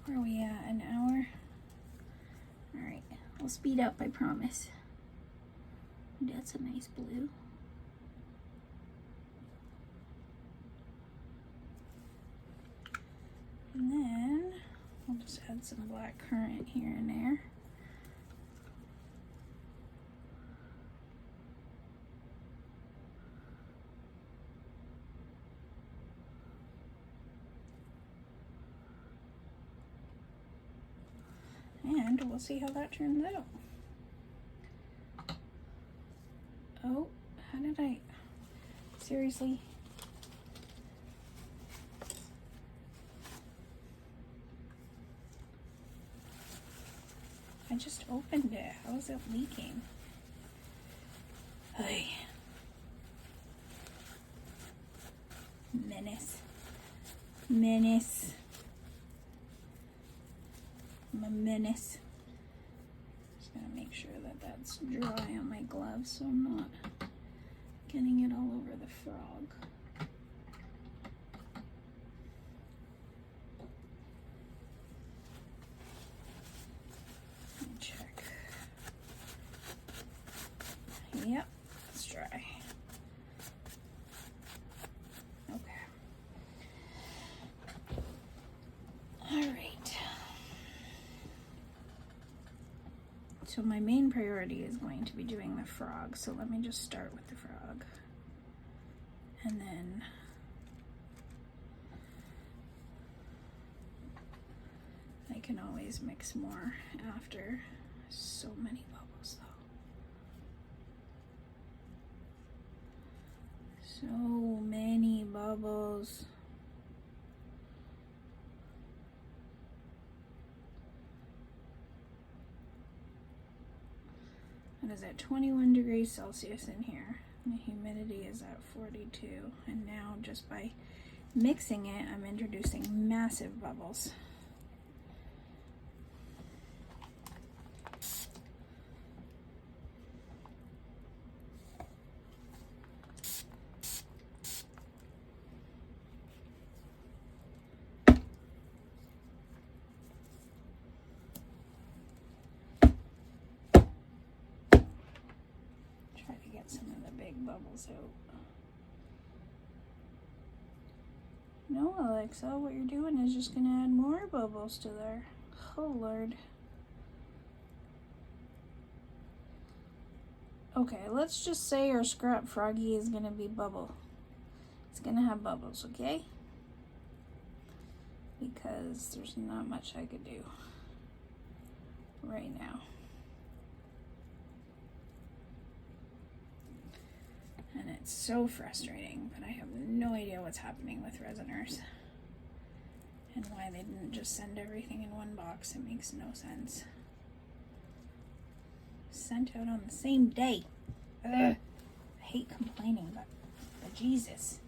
Where are we at? An hour? Alright, I'll speed up, I promise. That's a nice blue. And then I'll just add some black currant here and there. And we'll see how that turns out. Oh, how did I? Seriously? I just opened it. How is it leaking? Hey. Menace. Menace. I'm a menace. Just gotta make sure that that's dry on my gloves so I'm not getting it all over the frog. Let me check. Yep, it's dry. Okay. All right. So my main priority is going to be doing the frog. So let me just start with the frog. And then I can always mix more after. So many bubbles though. So many bubbles. It is at 21 degrees Celsius in here. The humidity is at 42. And now just by mixing it, I'm introducing massive bubbles. Some of the big bubbles out. No, Alexa, what you're doing is just going to add more bubbles to there. Oh, Lord. Okay, let's just say our scrap froggy is going to be bubble. It's going to have bubbles, okay? Because there's not much I could do right now. And it's so frustrating, but I have no idea what's happening with resiners and why they didn't just send everything in one box. It makes no sense. Sent out on the same day. Ugh. I hate complaining, but Jesus.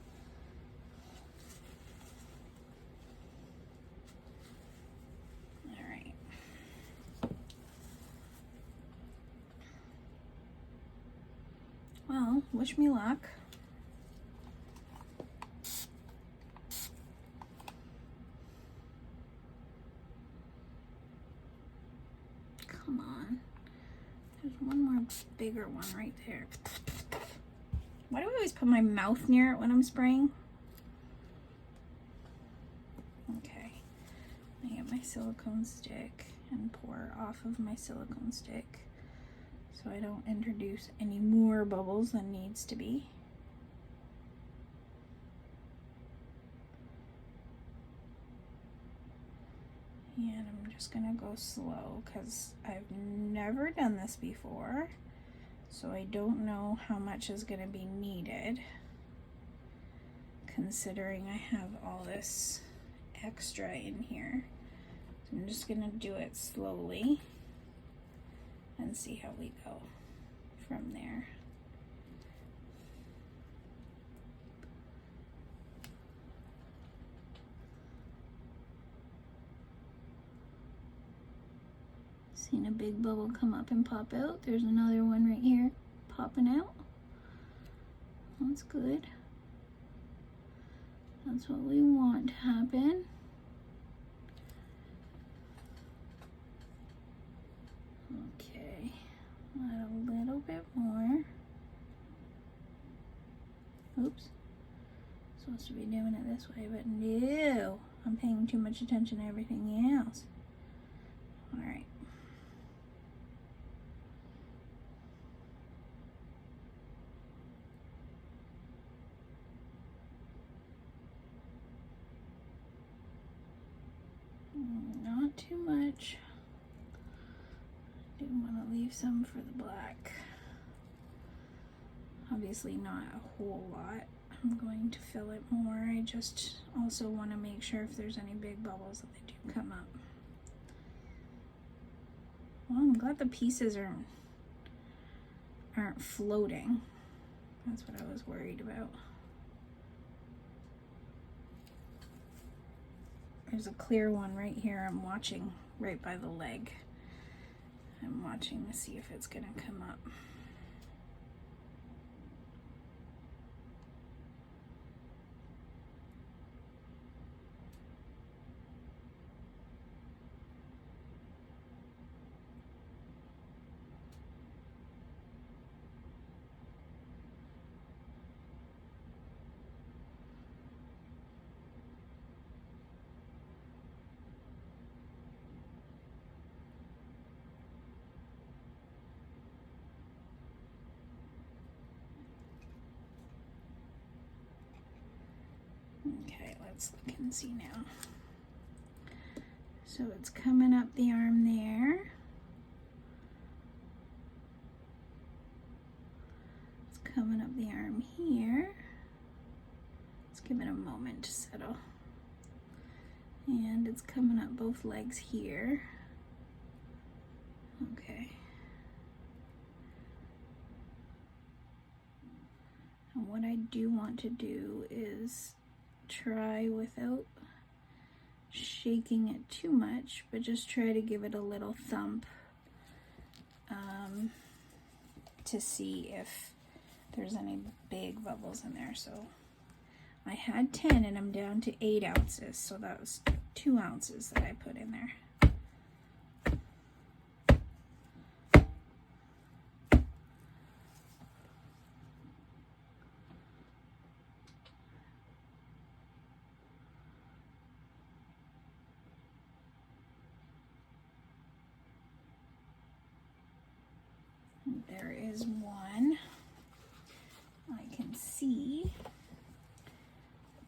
All right. Well, wish me luck. Come on. There's one more bigger one right there. Why do I always put my mouth near it when I'm spraying? Okay. I get my silicone stick and pour off of my silicone stick so I don't introduce any more bubbles than needs to be. And I'm just gonna go slow because I've never done this before, so I don't know how much is gonna be needed, considering I have all this extra in here. So I'm just gonna do it slowly and see how we go from there. Seen a big bubble come up and pop out. There's another one right here. popping out. That's good. That's what we want to happen. Okay, add a little bit more. Oops. Supposed to be doing it this way, but no. I'm paying too much attention to everything else. All right. Not too much. I do want to leave some for the black. Obviously not a whole lot. I'm going to fill it more. I just also want to make sure if there's any big bubbles that they do come up. Well, I'm glad the pieces aren't floating. That's what I was worried about. There's a clear one right here. I'm watching right by the leg. I'm watching to see if it's gonna come up. Okay, let's look and see now. So it's coming up the arm there. It's coming up the arm here. Let's give it a moment to settle. And it's coming up both legs here. Okay. And what I do want to do is try without shaking it too much, but just try to give it a little thump to see if there's any big bubbles in there. So I had 10 and I'm down to 8 ounces, so that was 2 ounces that I put in there. There is one. I can see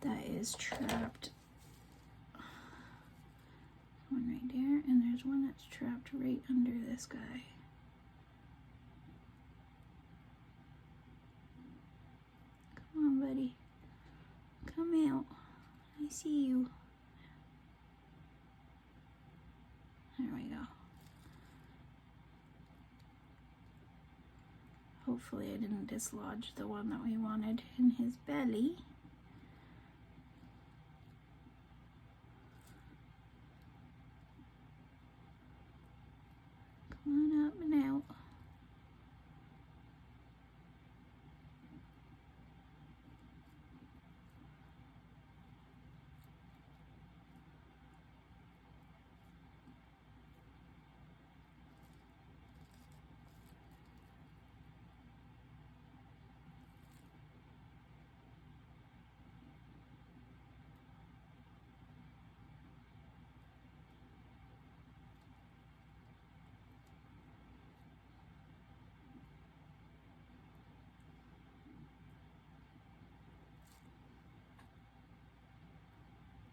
that is trapped. One right there, and there's one that's trapped right under this guy. Come on, buddy. Come out. I see you. There we go. Hopefully I didn't dislodge the one that we wanted in his belly. Come on up and out.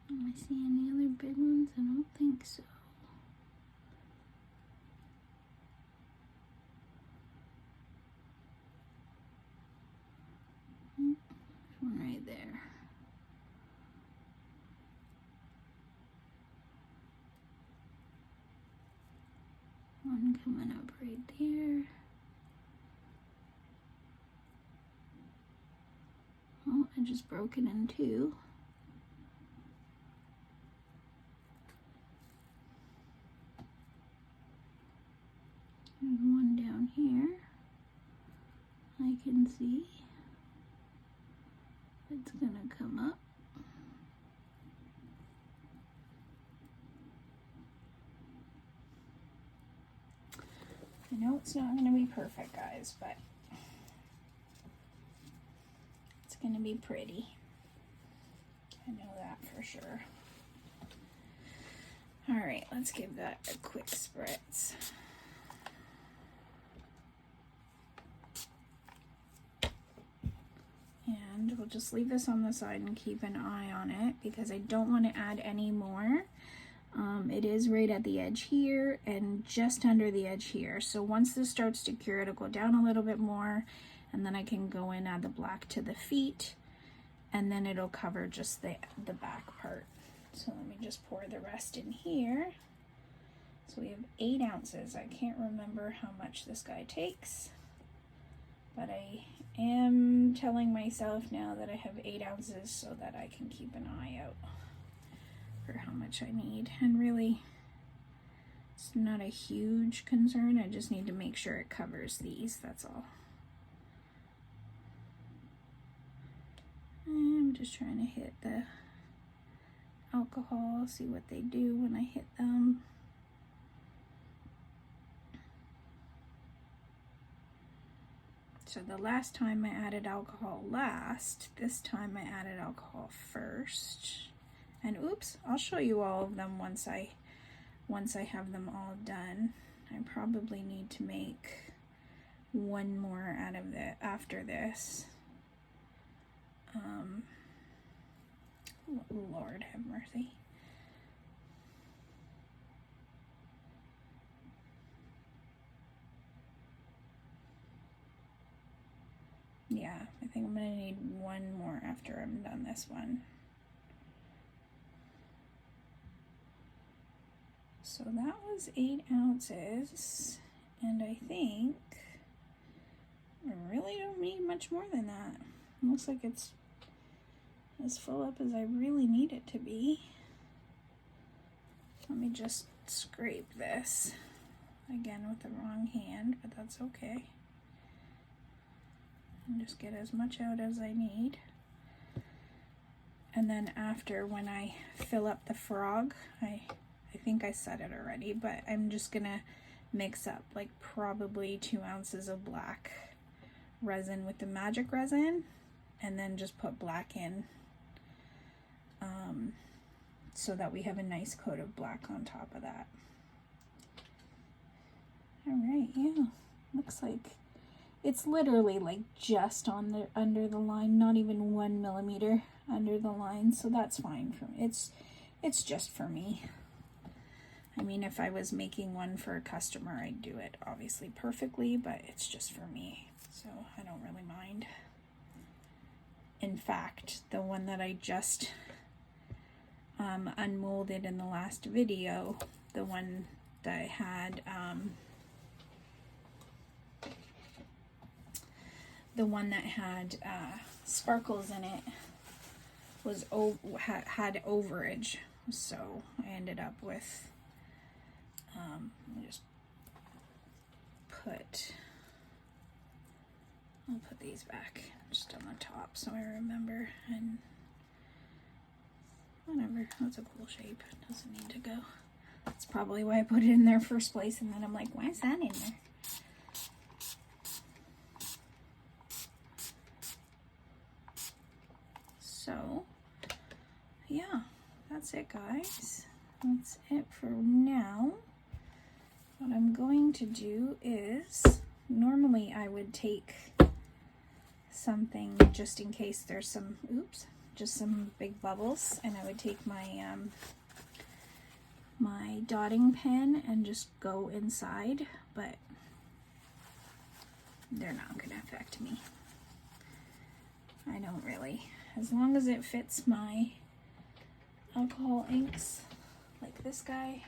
Do I see any other big ones? I don't think so. There's one right there. One coming up right there. Oh, I just broke it in two. There's one down here. can see, it's gonna come up. I know it's not gonna be perfect, guys, but it's gonna be pretty. I know that for sure. All right, let's give that a quick spritz. And we'll just leave this on the side and keep an eye on it because I don't want to add any more. It is right at the edge here and just under the edge here. So once this starts to cure, it'll go down a little bit more, and then I can go in, add the black to the feet, and then it'll cover just the back part. So let me just pour the rest in here. So we have 8 ounces. I can't remember how much this guy takes, but I am telling myself now that I have 8 ounces so that I can keep an eye out for how much I need. And really, it's not a huge concern. I just need to make sure it covers these, that's all. I'm just trying to hit the alcohol, see what they do when I hit them. So the last time I added alcohol last, this time I added alcohol first. And oops, I'll show you all of them once I have them all done. I probably need to make one more out of after this. Lord have mercy. Yeah, I think I'm gonna need one more after I'm done this one. So that was 8 ounces, and I think I really don't need much more than that. It looks like it's as full up as I really need it to be. Let me just scrape this again with the wrong hand, but that's okay. And just get as much out as I need. And then after, when I fill up the frog, I think I said it already, but I'm just gonna mix up like probably 2 ounces of black resin with the magic resin, and then just put black in so that we have a nice coat of black on top of that. All right, yeah, looks like it's literally like just on the under the line, not even 1 millimeter under the line, so that's fine for me. It's just for me. I mean, if I was making one for a customer, I'd do it obviously perfectly, but it's just for me, so I don't really mind. In fact, the one that I just unmolded in the last video, the one that had sparkles in it was had overage, so I ended up with let me just I'll put these back just on the top so I remember, and whatever, that's a cool shape, it doesn't need to go. That's probably why I put it in there first place, and then I'm like, why is that in there? So yeah, that's it, guys. That's it for now. What I'm going to do is, normally I would take something just in case there's some, oops, just some big bubbles, and I would take my my dotting pen and just go inside, but they're not going to affect me. I don't really, as long as it fits my alcohol inks like this guy,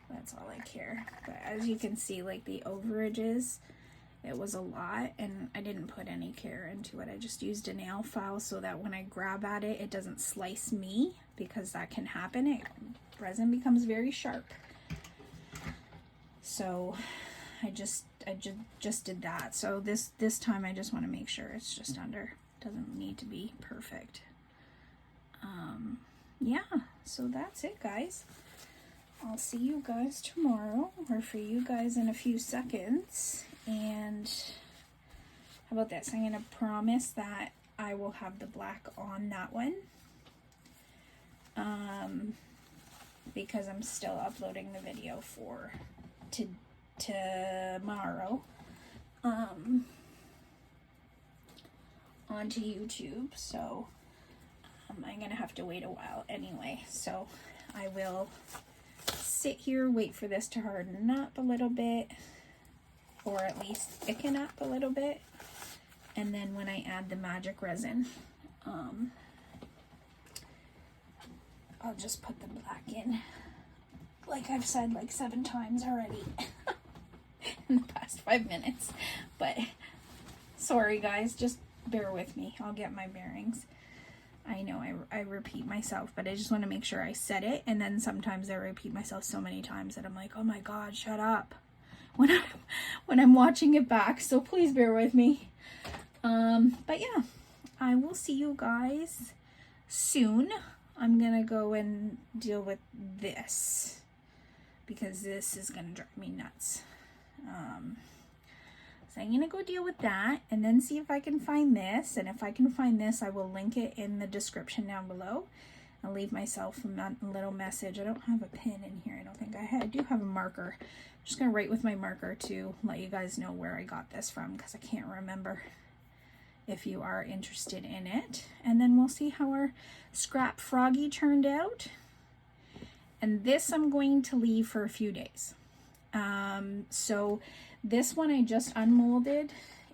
that's all I care. But as you can see, like the overages, it was a lot, and I didn't put any care into it. I just used a nail file so that when I grab at it, it doesn't slice me, because that can happen. Resin becomes very sharp. So I just just did that. So this time I just want to make sure it's just under. Doesn't need to be perfect. Yeah, so that's it, guys. I'll see you guys tomorrow, or for you guys in a few seconds. And how about this? I'm gonna promise that I will have the black on that one. Because I'm still uploading the video for tomorrow onto YouTube, so I'm gonna have to wait a while anyway. So I will sit here, wait for this to harden up a little bit, or at least thicken up a little bit, and then when I add the magic resin, I'll just put the black in, like I've said like 7 times already in the past 5 minutes. But sorry guys, just bear with me. I'll get my bearings. I know I repeat myself, but I just want to make sure I said it, and then sometimes I repeat myself so many times that I'm like, oh my god, shut up when I'm watching it back. So please bear with me. But yeah, I will see you guys soon. I'm gonna go and deal with this because this is gonna drive me nuts. So I'm gonna go deal with that and then see if I can find this. And if I can find this, I will link it in the description down below. I'll leave myself a little message. I don't have a pen in here. I don't think I do have a marker. I'm just gonna write with my marker to let you guys know where I got this from, because I can't remember, if you are interested in it. And then we'll see how our scrap froggy turned out. And this I'm going to leave for a few days. So this one I just unmolded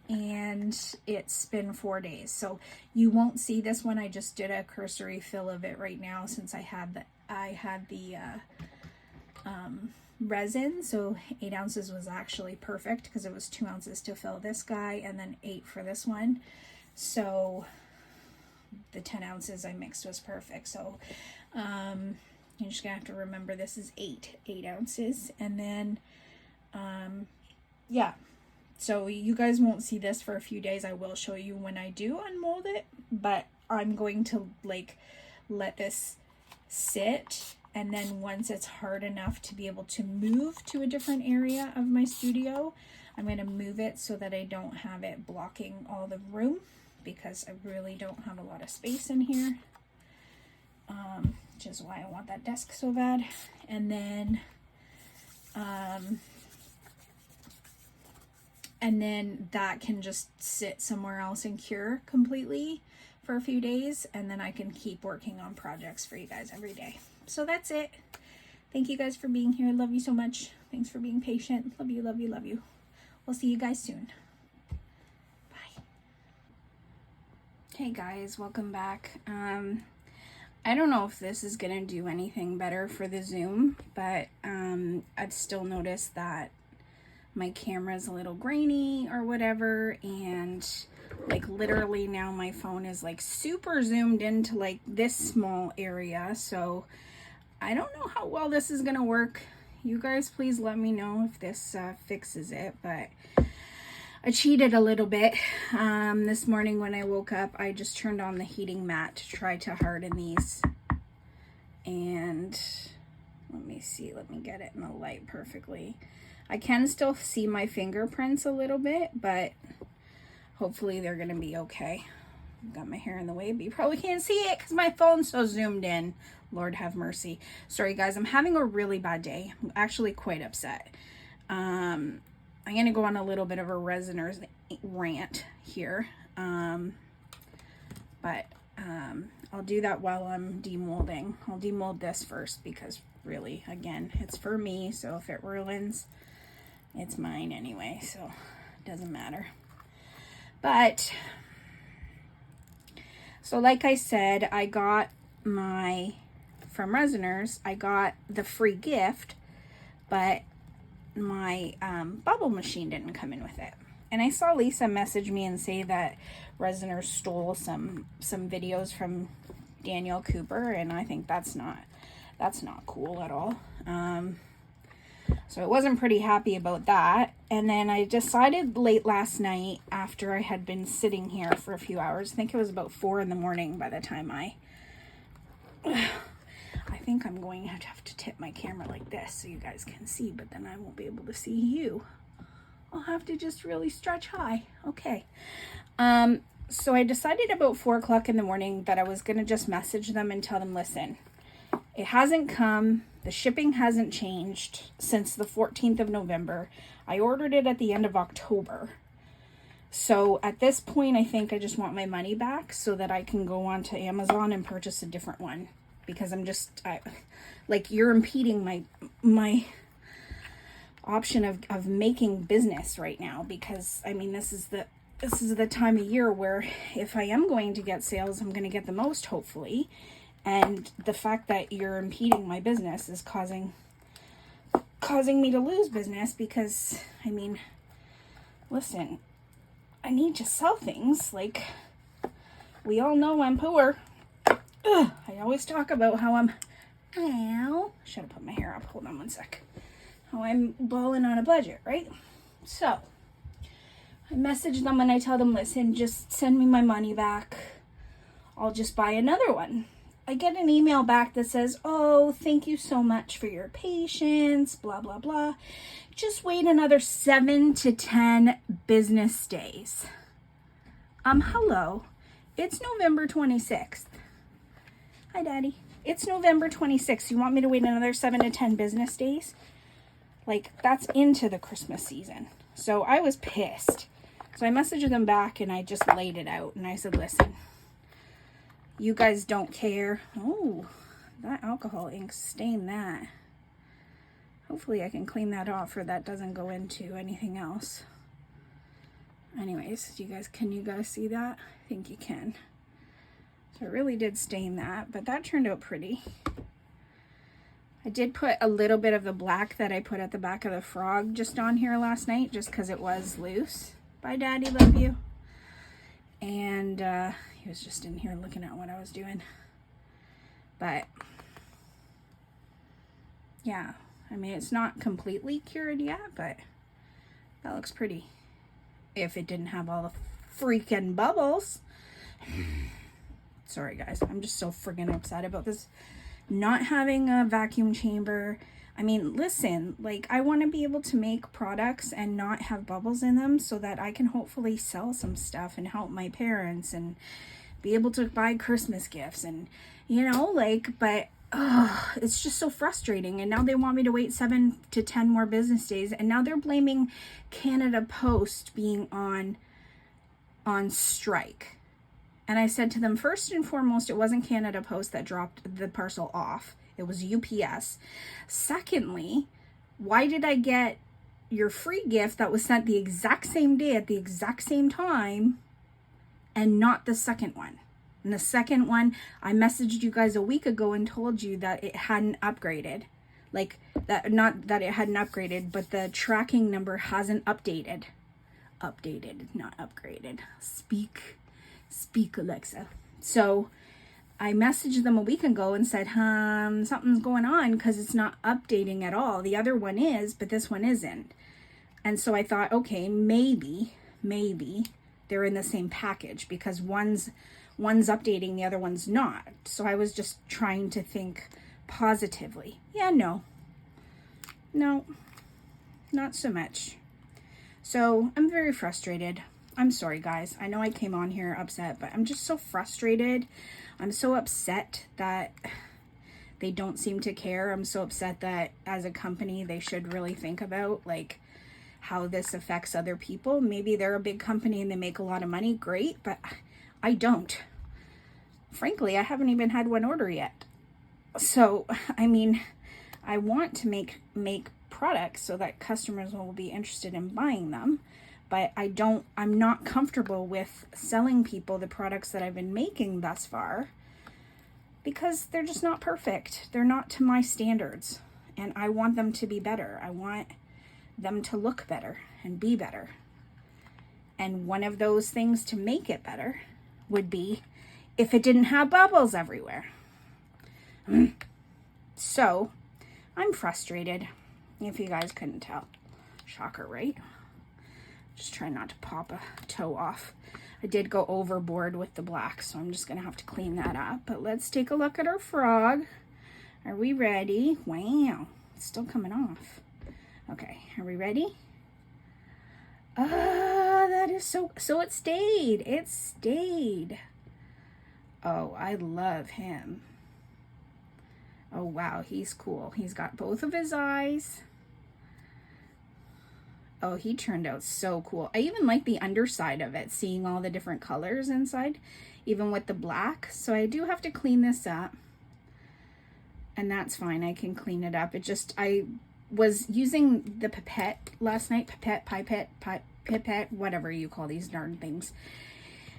and it's been 4 days. So you won't see this one. I just did a cursory fill of it right now since I had the resin. So 8 ounces was actually perfect because it was 2 ounces to fill this guy and then 8 for this one. So the 10 ounces I mixed was perfect. So you're just gonna have to remember this is 8 ounces. And then yeah, so you guys won't see this for a few days. I will show you when I do unmold it, but I'm going to like let this sit, and then once it's hard enough to be able to move to a different area of my studio, I'm going to move it so that I don't have it blocking all the room, because I really don't have a lot of space in here, which is why I want that desk so bad. And then that can just sit somewhere else and cure completely for a few days, and then I can keep working on projects for you guys every day. So that's it. Thank you guys for being here. Love you so much. Thanks for being patient. Love you, love you, love you. We'll see you guys soon. Bye. Hey guys, welcome back. I don't know if this is gonna do anything better for the zoom, but I've still noticed that my camera's a little grainy or whatever, and like literally now my phone is like super zoomed into like this small area. So I don't know how well this is gonna work. You guys please let me know if this fixes it. But I cheated a little bit. This morning when I woke up, I just turned on the heating mat to try to harden these, and let me see, let me get it in the light perfectly. I can still see my fingerprints a little bit, but hopefully they're gonna be okay. I've got my hair in the way, but you probably can't see it because my phone's so zoomed in. Lord have mercy. Sorry guys, I'm having a really bad day. I'm actually quite upset. I'm gonna go on a little bit of a resiner's rant here, but I'll do that while I'm demolding. I'll demold this first because really, again, it's for me, so if it ruins, it's mine anyway, so it doesn't matter. But so like I said, I got from Resiners, I got the free gift, but my bubble machine didn't come in with it. And I saw Lisa message me and say that Resiners stole some videos from Daniel Cooper, and I think that's not cool at all. So I wasn't pretty happy about that. And then I decided late last night, after I had been sitting here for a few hours, I think it was about 4 in the morning by the time I think I'm going to have to tip my camera like this so you guys can see, but then I won't be able to see you. I'll have to just really stretch high. Okay. So I decided about 4 o'clock in the morning that I was going to just message them and tell them, listen, it hasn't come. The shipping hasn't changed since the 14th of November. I ordered it at the end of October. So at this point, I think I just want my money back so that I can go on to Amazon and purchase a different one. Because I'm just, like, you're impeding my option of making business right now. Because, I mean, this is the time of year where if I am going to get sales, I'm going to get the most, hopefully. And the fact that you're impeding my business is causing me to lose business because, I mean, listen, I need to sell things. Like, we all know I'm poor. Ugh, I always talk about how I'm, should have put my hair up. Hold on one sec. How I'm balling on a budget, right? So, I message them and I tell them, listen, just send me my money back. I'll just buy another one. I get an email back that says, oh, thank you so much for your patience, blah, blah, blah. Just wait another 7 to 10 business days. Hello. It's November 26th. Hi, Daddy. It's November 26th. You want me to wait another 7 to 10 business days? Like, that's into the Christmas season. So I was pissed. So I messaged them back and I just laid it out. And I said, listen, you guys don't care. Oh, that alcohol ink stained that. Hopefully I can clean that off or that doesn't go into anything else. Anyways, can you guys see that? I think you can. So it really did stain that, but that turned out pretty. I did put a little bit of the black that I put at the back of the frog just on here last night, just because it was loose. Bye, Daddy, love you. And he was just in here looking at what I was doing. But yeah, I mean, it's not completely cured yet, but that looks pretty. If it didn't have all the freaking bubbles. Sorry, guys. I'm just so friggin' upset about this not having a vacuum chamber. I mean, listen, like, I want to be able to make products and not have bubbles in them so that I can hopefully sell some stuff and help my parents and be able to buy Christmas gifts and, you know, like, but it's just so frustrating. And now they want me to wait 7 to 10 more business days. And now they're blaming Canada Post being on strike. And I said to them, first and foremost, it wasn't Canada Post that dropped the parcel off. It was UPS. Secondly, why did I get your free gift that was sent the exact same day at the exact same time and not the second one? And the second one, I messaged you guys a week ago and told you that it hadn't upgraded. Like, that, not that it hadn't upgraded, but the tracking number hasn't updated. Updated, not upgraded. Speak, Alexa. So I messaged them a week ago and said, something's going on because it's not updating at all. The other one is, but this one isn't. And so I thought, okay, maybe they're in the same package because one's updating, the other one's not. So I was just trying to think positively. Yeah, no, not so much. So I'm very frustrated. I'm sorry, guys. I know I came on here upset, but I'm just so frustrated. I'm so upset that they don't seem to care. I'm so upset that as a company, they should really think about, like, how this affects other people. Maybe they're a big company and they make a lot of money. Great, but I don't. Frankly, I haven't even had one order yet. So, I mean, I want to make products so that customers will be interested in buying them. But I'm not comfortable with selling people the products that I've been making thus far because they're just not perfect. They're not to my standards and I want them to be better. I want them to look better and be better. And one of those things to make it better would be if it didn't have bubbles everywhere. So I'm frustrated. if you guys couldn't tell. Shocker, right? Just trying not to pop a toe off. I did go overboard with the black, so I'm just gonna have to clean that up. But let's take a look at our frog. Are we ready? Wow, it's still coming off. Okay, are we ready? Ah, that is so it stayed. It stayed. Oh, I love him. Oh wow, he's cool. He's got both of his eyes. Oh, he turned out so cool. I even like the underside of it, seeing all the different colors inside, even with the black. So I do have to clean this up. And that's fine, I can clean it up. It just, I was using the pipette last night, pipette, whatever you call these darn things.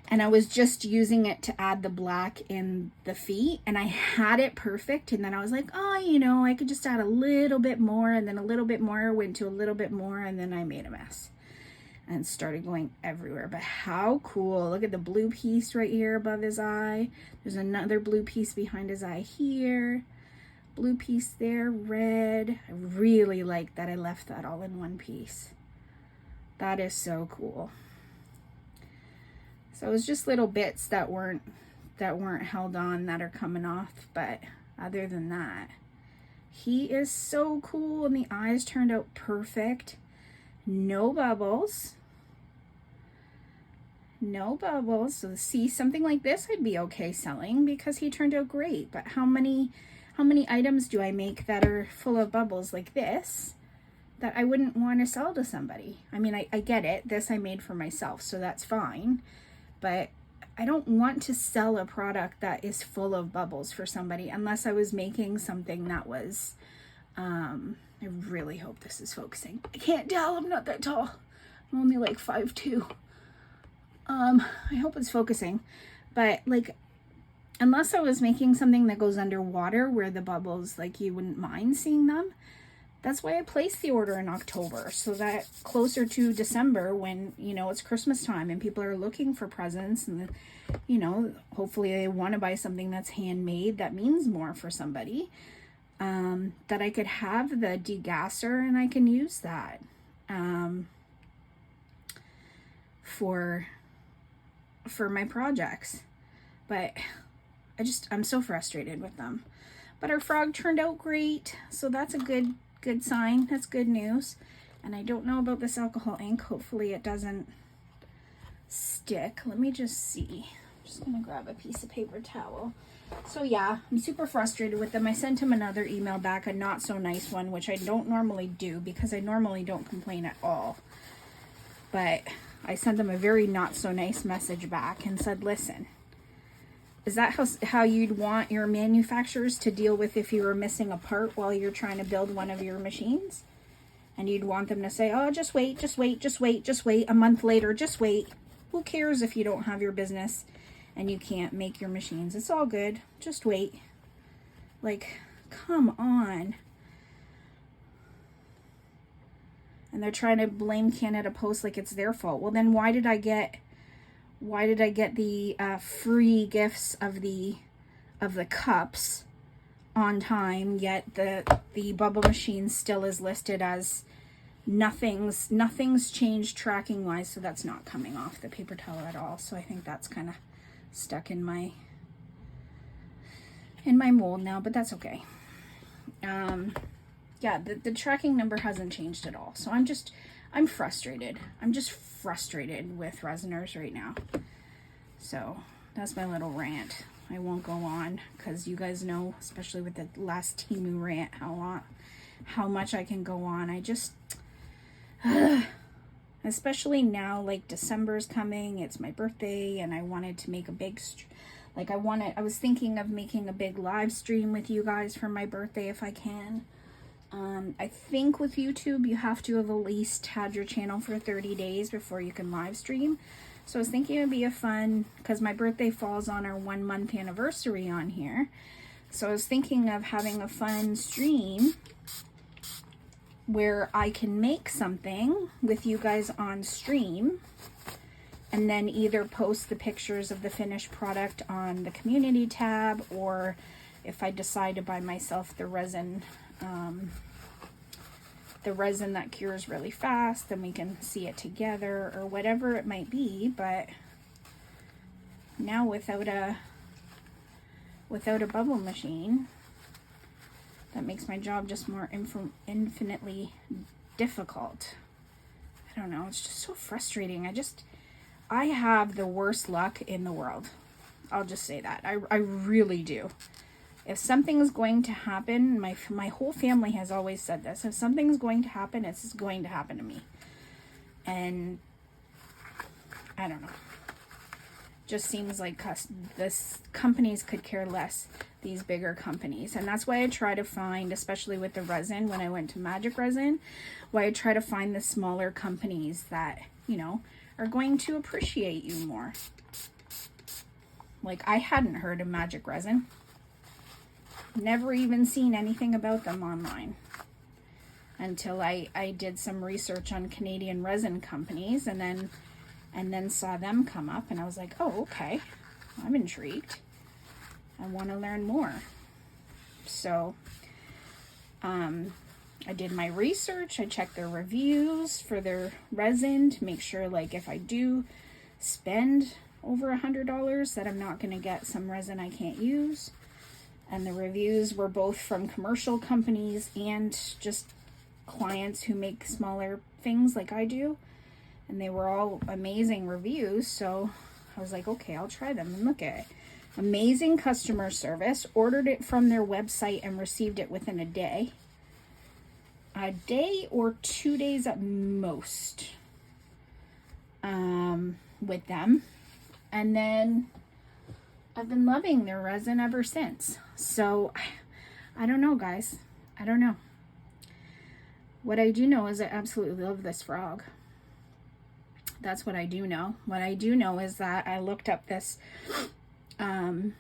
And I was just using it to add the black in the feet, and I had it perfect. And then I was like, oh, you know, I could just add a little bit more, and then a little bit more, went to a little bit more, and then I made a mess and started going everywhere. But how cool. Look at the blue piece right here above his eye. There's another blue piece behind his eye here. Blue piece there, red. I really like that I left that all in one piece. That is so cool. So it was just little bits that weren't held on that are coming off, but other than that, he is so cool, and the eyes turned out perfect. No bubbles. No bubbles. So see, something like this I'd be okay selling because he turned out great. But how many items do I make that are full of bubbles like this that I wouldn't want to sell to somebody? I mean, I get it. This I made for myself, so that's fine. But I don't want to sell a product that is full of bubbles for somebody unless I was making something that was, I really hope this is focusing. I can't tell, I'm not that tall. I'm only like 5'2". I hope it's focusing. But like, unless I was making something that goes underwater where the bubbles, like you wouldn't mind seeing them. That's why I placed the order in October, so that closer to December, when, you know, it's Christmas time and people are looking for presents and, you know, hopefully they want to buy something that's handmade that means more for somebody, that I could have the degasser and I can use that for my projects. But I'm so frustrated with them. But our frog turned out great, so that's a good sign. That's good news. And I don't know about this alcohol ink. Hopefully it doesn't stick. Let me just see. I'm just gonna grab a piece of paper towel. So yeah, I'm super frustrated with them. I sent him another email back, a not so nice one, which I don't normally do because I normally don't complain at all. But I sent them a very not so nice message back and said, listen, is that how you'd want your manufacturers to deal with if you were missing a part while you're trying to build one of your machines? And you'd want them to say, oh, just wait, a month later, just wait. Who cares if you don't have your business and you can't make your machines? It's all good. Just wait. Like, come on. And they're trying to blame Canada Post like it's their fault. Well, then why did I get the free gifts of the cups on time, yet the bubble machine still is listed as nothing's changed tracking wise, so that's not coming off the paper towel at all. So I think that's kind of stuck in my mold now, but that's okay. Yeah, the tracking number hasn't changed at all. So I'm frustrated. I'm just frustrated with resiners right now. So that's my little rant. I won't go on because you guys know, especially with the last Temu rant, how much I can go on. I just, especially now, like December's coming, it's my birthday, and I wanted to make a big, I was thinking of making a big live stream with you guys for my birthday if I can. I think with YouTube, you have to have at least had your channel for 30 days before you can live stream. So I was thinking it would be a fun, because my birthday falls on our 1 month anniversary on here. So I was thinking of having a fun stream where I can make something with you guys on stream and then either post the pictures of the finished product on the community tab, or if I decide to buy myself the resin the resin that cures really fast, then we can see it together or whatever it might be. But now without a bubble machine, that makes my job just more infinitely difficult. I don't know, it's just so frustrating. I have the worst luck in the world. I'll just say that. I really do. If something's going to happen, my whole family has always said this. If something's going to happen, it's going to happen to me. And I don't know. Just seems like this companies could care less, these bigger companies. And that's why I try to find, especially with the resin, when I went to Magic Resin, why I try to find the smaller companies that, you know, are going to appreciate you more. Like, I hadn't heard of Magic Resin. Never even seen anything about them online until I did some research on Canadian resin companies, and then saw them come up, and I was like, oh, okay, I'm intrigued. I want to learn more. So I did my research. I checked their reviews for their resin to make sure, like, if I do spend over $100, that I'm not going to get some resin I can't use. And the reviews were both from commercial companies and just clients who make smaller things like I do. And they were all amazing reviews. So I was like, okay, I'll try them and look at it. Amazing customer service. Ordered it from their website and received it within a day. A day or 2 days at most with them. And then I've been loving their resin ever since. So I don't know, guys. I don't know. What I do know is I absolutely love this frog. That's what I do know. What I do know is that I looked up this Lord.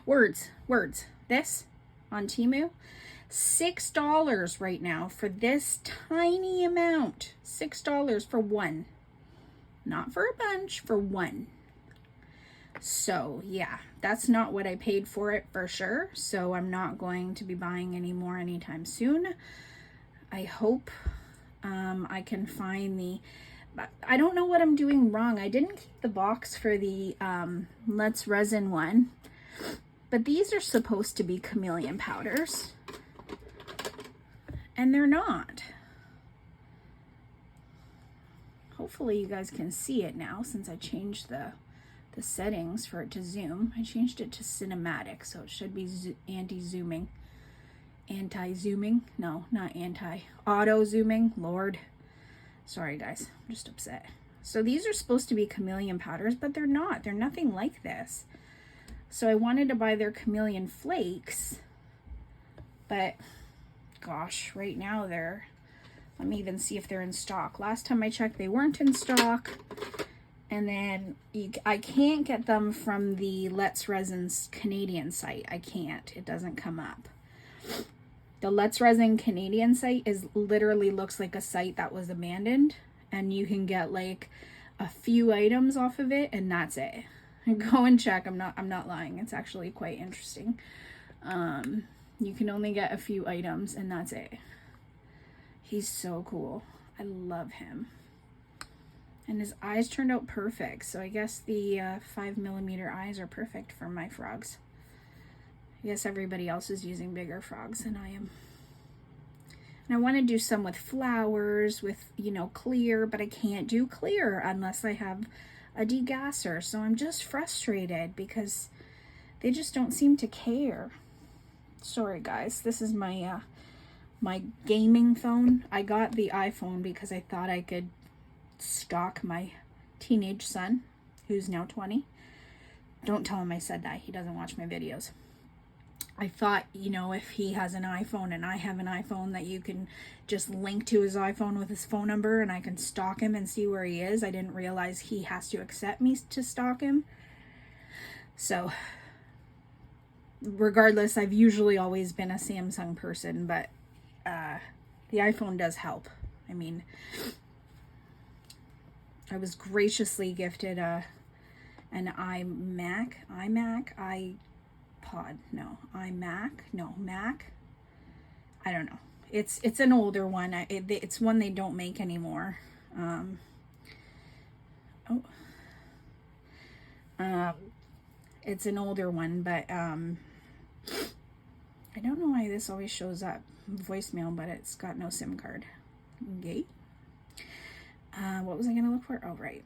Words. This on Temu. $6 right now for this tiny amount. $6 for one. Not for a bunch, for one. So yeah, that's not what I paid for it for sure. So I'm not going to be buying any more anytime soon. I hope I can find I don't know what I'm doing wrong. I didn't keep the box for the Let's Resin one. But these are supposed to be chameleon powders. And they're not. Hopefully you guys can see it now since I changed the settings for it to zoom. I changed it to cinematic, so it should be anti-zooming. Anti-zooming? No, not anti. Auto-zooming. Lord. Sorry, guys. I'm just upset. So these are supposed to be chameleon powders, but they're not. They're nothing like this. So I wanted to buy their chameleon flakes, but gosh, right now let me even see if they're in stock. Last time I checked, they weren't in stock. And then I can't get them from the Let's Resin's Canadian site. I can't. It doesn't come up. The Let's Resin Canadian site literally looks like a site that was abandoned, and you can get like a few items off of it, and that's it. Go and check. I'm not lying. It's actually quite interesting. You can only get a few items, and that's it. He's so cool. I love him. And his eyes turned out perfect. So I guess the 5mm eyes are perfect for my frogs. I guess everybody else is using bigger frogs than I am. And I want to do some with flowers, with, you know, clear, but I can't do clear unless I have a degasser. So I'm just frustrated because they just don't seem to care. Sorry, guys. This is my my gaming phone. I got the iPhone because I thought I could stalk my teenage son, who's now 20. Don't tell him I said that. He doesn't watch my videos. I thought, you know, if he has an iPhone and I have an iPhone, that you can just link to his iPhone with his phone number and I can stalk him and see where he is. I didn't realize he has to accept me to stalk him. So regardless, I've usually always been a Samsung person, but the iPhone does help. I mean, I was graciously gifted an iMac. iPod, no, iMac, no, Mac. I don't know. It's an older one. It's one they don't make anymore. It's an older one, but I don't know why this always shows up voicemail, but it's got no SIM card. Okay. What was I gonna look for? Oh, right.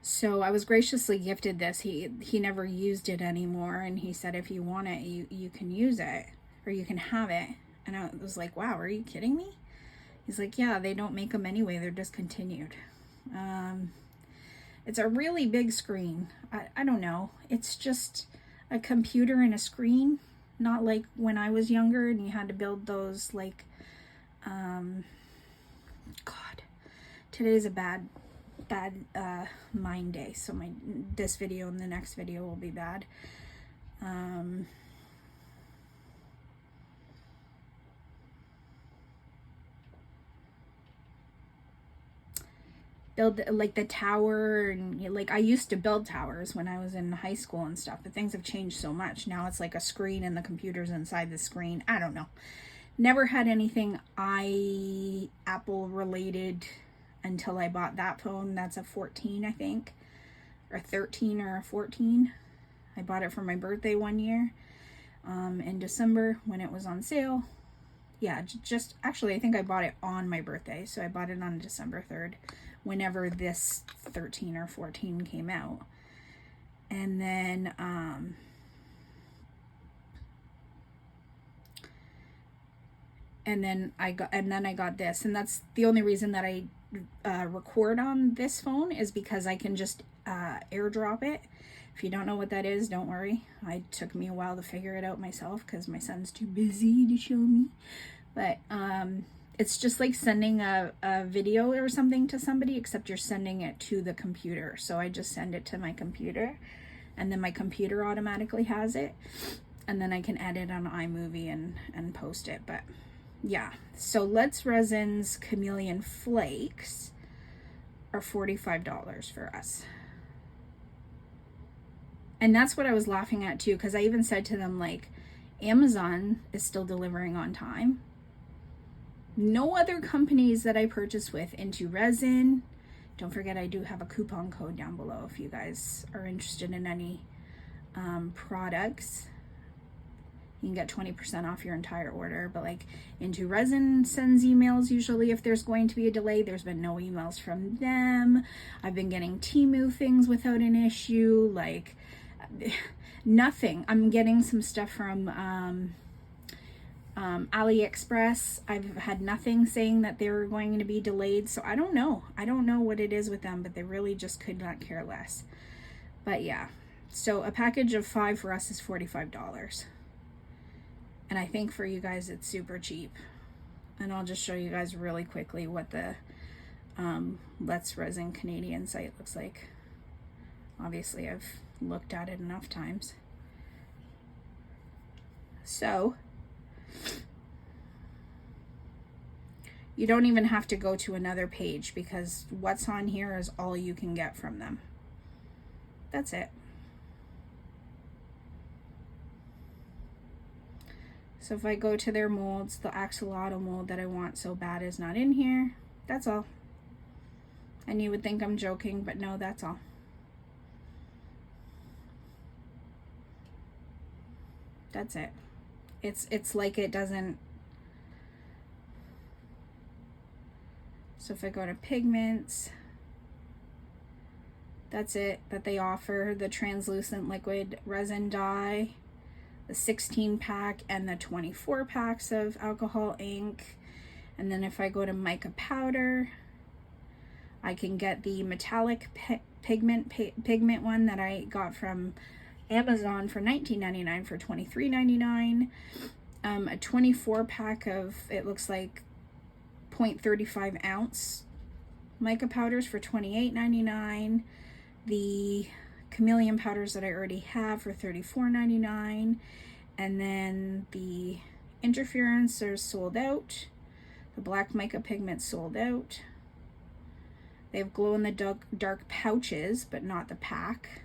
So I was graciously gifted this. He never used it anymore, and he said if you want it, you can use it, or you can have it. And I was like, wow, are you kidding me? He's like, yeah, they don't make them anyway, they're discontinued. It's a really big screen. I don't know, it's just a computer and a screen, not like when I was younger and you had to build those, like, God, today's a bad mind day, so this video and the next video will be bad. Build like the tower, and like I used to build towers when I was in high school and stuff, but things have changed so much. Now it's like a screen and the computer's inside the screen. I don't know. Never had anything Apple related until I bought that phone. That's a 14, I think, or 13 or a 14. I bought it for my birthday one year in December when it was on sale. Yeah, just actually I think I bought it on my birthday, so I bought it on December 3rd, whenever this 13 or 14 came out. And then I got this, and that's the only reason that I record on this phone, is because I can just airdrop it. If you don't know what that is, don't worry. It took me a while to figure it out myself because my son's too busy to show me. But it's just like sending a video or something to somebody, except you're sending it to the computer. So I just send it to my computer, and then my computer automatically has it, and then I can edit on iMovie and post it. But yeah, so Let's Resin's Chameleon Flakes are $45 for us. And that's what I was laughing at too, because I even said to them, like, Amazon is still delivering on time. No other companies that I purchase with, IntoResin. Don't forget, I do have a coupon code down below if you guys are interested in any products. You can get 20% off your entire order. But like, IntoResin sends emails usually if there's going to be a delay. There's been no emails from them. I've been getting Temu things without an issue. Like, nothing. I'm getting some stuff from AliExpress. I've had nothing saying that they were going to be delayed. So I don't know. I don't know what it is with them, but they really just could not care less. But yeah, so a package of 5 for us is $45. And I think for you guys, it's super cheap. And I'll just show you guys really quickly what the Let's Resin Canadian site looks like. Obviously, I've looked at it enough times. So you don't even have to go to another page, because what's on here is all you can get from them. That's it. So if I go to their molds, the axolotl mold that I want so bad is not in here. That's all. And you would think I'm joking, but no, that's all. That's it. It's like it doesn't. So if I go to pigments, that's it that they offer. The translucent liquid resin dye, the 16 pack and the 24 packs of alcohol ink. And then if I go to mica powder, I can get the metallic pigment one that I got from Amazon for $19.99 for $23.99. A 24 pack of, it looks like 0.35 ounce mica powders for $28.99. The chameleon powders that I already have for $34.99. And then the interference are sold out. The black mica pigment sold out. They have glow in the dark pouches, but not the pack.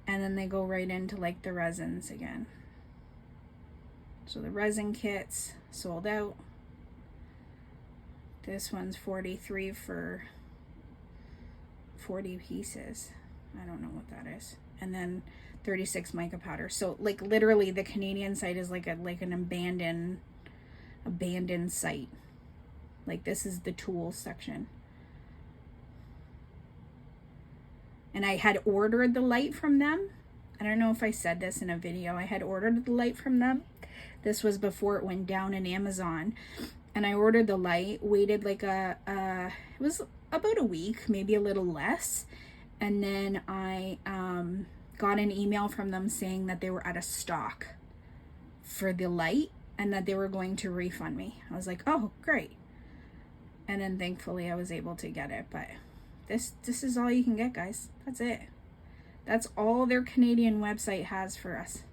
and then they go right into like the resins again. So the resin kits sold out. This one's $43 for 40 pieces. I don't know what that is. And then 36 mica powder. So like literally the Canadian site is like an abandoned site. Like this is the tools section. And I had ordered the light from them. I don't know if I said this in a video. I had ordered the light from them. This was before it went down in Amazon. And I ordered the light, waited like it was about a week, maybe a little less. And then I got an email from them saying that they were out of stock for the light and that they were going to refund me. I was like, oh, great. And then thankfully I was able to get it. But this is all you can get, guys. That's it. That's all their Canadian website has for us.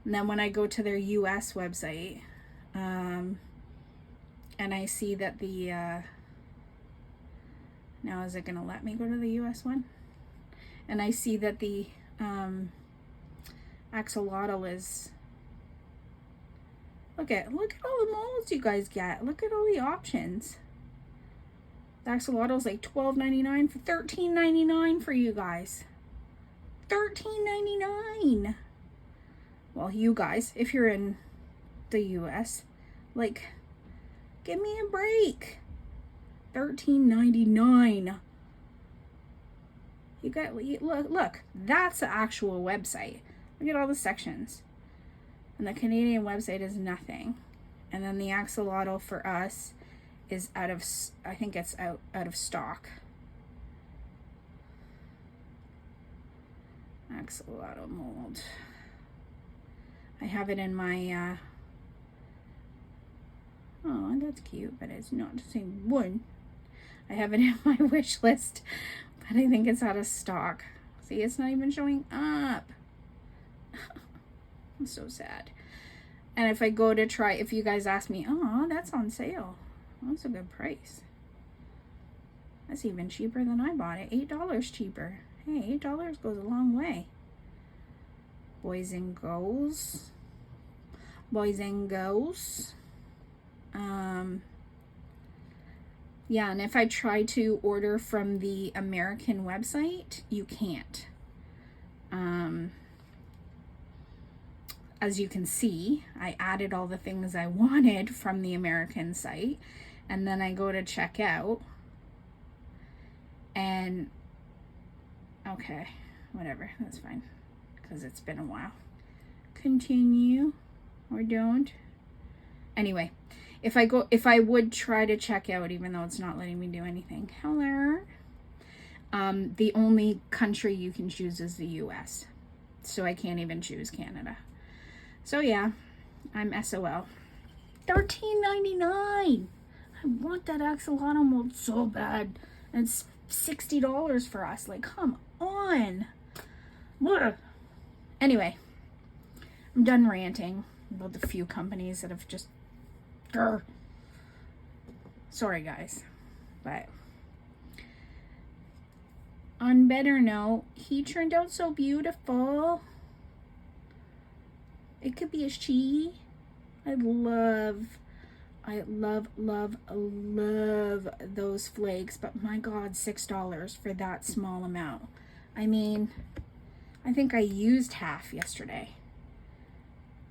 And then when I go to their US website, and I see that the, now is it going to let me go to the US one? And I see that the axolotl is, look at all the molds you guys get. Look at all the options. The axolotl is like $12.99 for $13.99 for you guys. $13.99. Well, you guys, if you're in the US, like, give me a break. $13.99. You got, look, that's the actual website. Look at all the sections. And the Canadian website is nothing. And then the axolotl for us is out of, I think it's out of stock. Axolotl mold. I have it in my, oh, that's cute, but it's not the same one. I have it in my wish list, but I think it's out of stock. See, it's not even showing up. I'm so sad. And if I go to try, if you guys ask me, oh, that's on sale. That's a good price. That's even cheaper than I bought it. $8 cheaper. Hey, $8 goes a long way. Boys and girls. Boys and girls. Yeah, and if I try to order from the American website, you can't. As you can see, I added all the things I wanted from the American site, and then I go to check out, and okay, whatever, that's fine, because it's been a while. Continue, or don't. Anyway, if I would try to check out, even though it's not letting me do anything. Hello. The only country you can choose is the US. So I can't even choose Canada. So yeah, I'm SOL. $13.99. I want that axolotl mold so bad. And it's $60 for us. Like, come on. Ugh. Anyway, I'm done ranting about the few companies that have just... Grr. Sorry, guys. But on better note, he turned out so beautiful. It could be a she. I love those flakes, but my God, $6 for that small amount. I mean, I think I used half yesterday.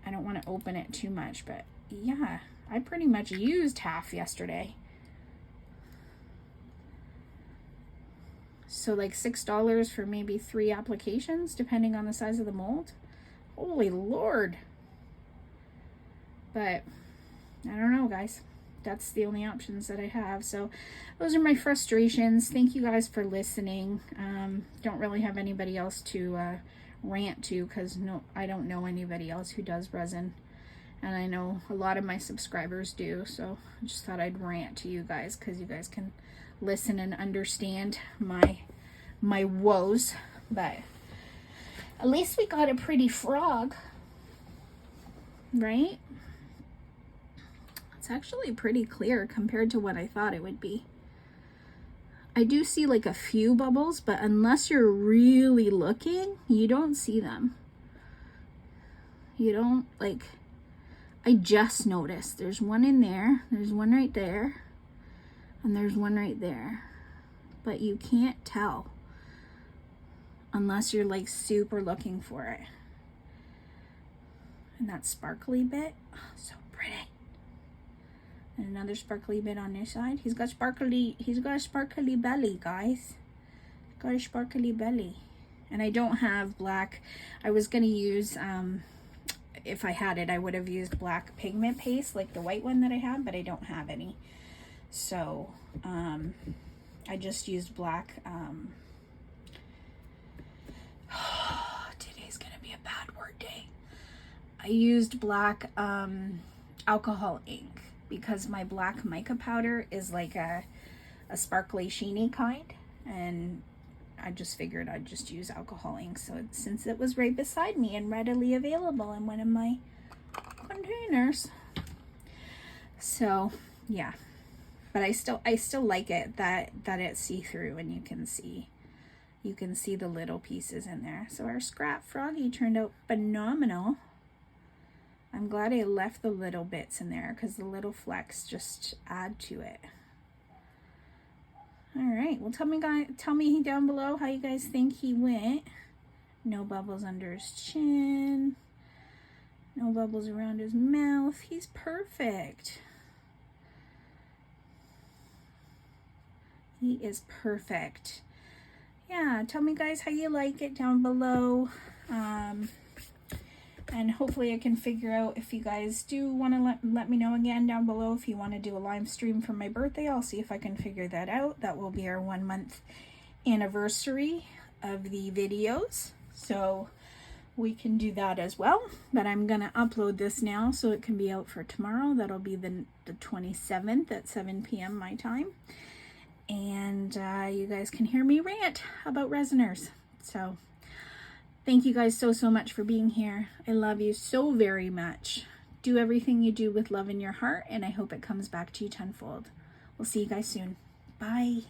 I don't want to open it too much, but yeah, I pretty much used half yesterday. So like $6 for maybe 3 applications, depending on the size of the mold. Holy Lord. But I don't know, guys. That's the only options that I have. So those are my frustrations. Thank you guys for listening. Don't really have anybody else to rant to, because I don't know anybody else who does resin. And I know a lot of my subscribers do. So I just thought I'd rant to you guys, because you guys can listen and understand my woes. But at least we got a pretty frog, right? It's actually pretty clear compared to what I thought it would be. I do see like a few bubbles, but unless you're really looking, you don't see them. You don't, like, I just noticed there's one in there, there's one right there, and there's one right there. But you can't tell unless you're like super looking for it. And that sparkly bit, oh, so pretty. And another sparkly bit on this side. He's got a sparkly belly, guys. He's got a sparkly belly. And I don't have black. I was gonna use, if I had it, I would have used black pigment paste, like the white one that I have, but I don't have any. So, I just used black, today's gonna be a bad word day. I used black, alcohol ink, because my black mica powder is like a sparkly sheeny kind, and I just figured I'd just use alcohol ink, so since it was right beside me and readily available in one of my containers. So yeah, but I still like it that it's see-through and you can see the little pieces in there. So our scrap froggy turned out phenomenal. I'm glad I left the little bits in there because the little flecks just add to it. All right, well, tell me down below how you guys think he went. No bubbles under his chin. No bubbles around his mouth. He's perfect. He is perfect. Yeah, tell me guys how you like it down below. And hopefully I can figure out if you guys do want to let me know again down below if you want to do a live stream for my birthday. I'll see if I can figure that out. That will be our 1 month anniversary of the videos. So we can do that as well. But I'm going to upload this now so it can be out for tomorrow. That'll be the 27th at 7 p.m. my time. And you guys can hear me rant about resiners. So thank you guys so much for being here. I love you so very much. Do everything you do with love in your heart, and I hope it comes back to you tenfold. We'll see you guys soon. Bye.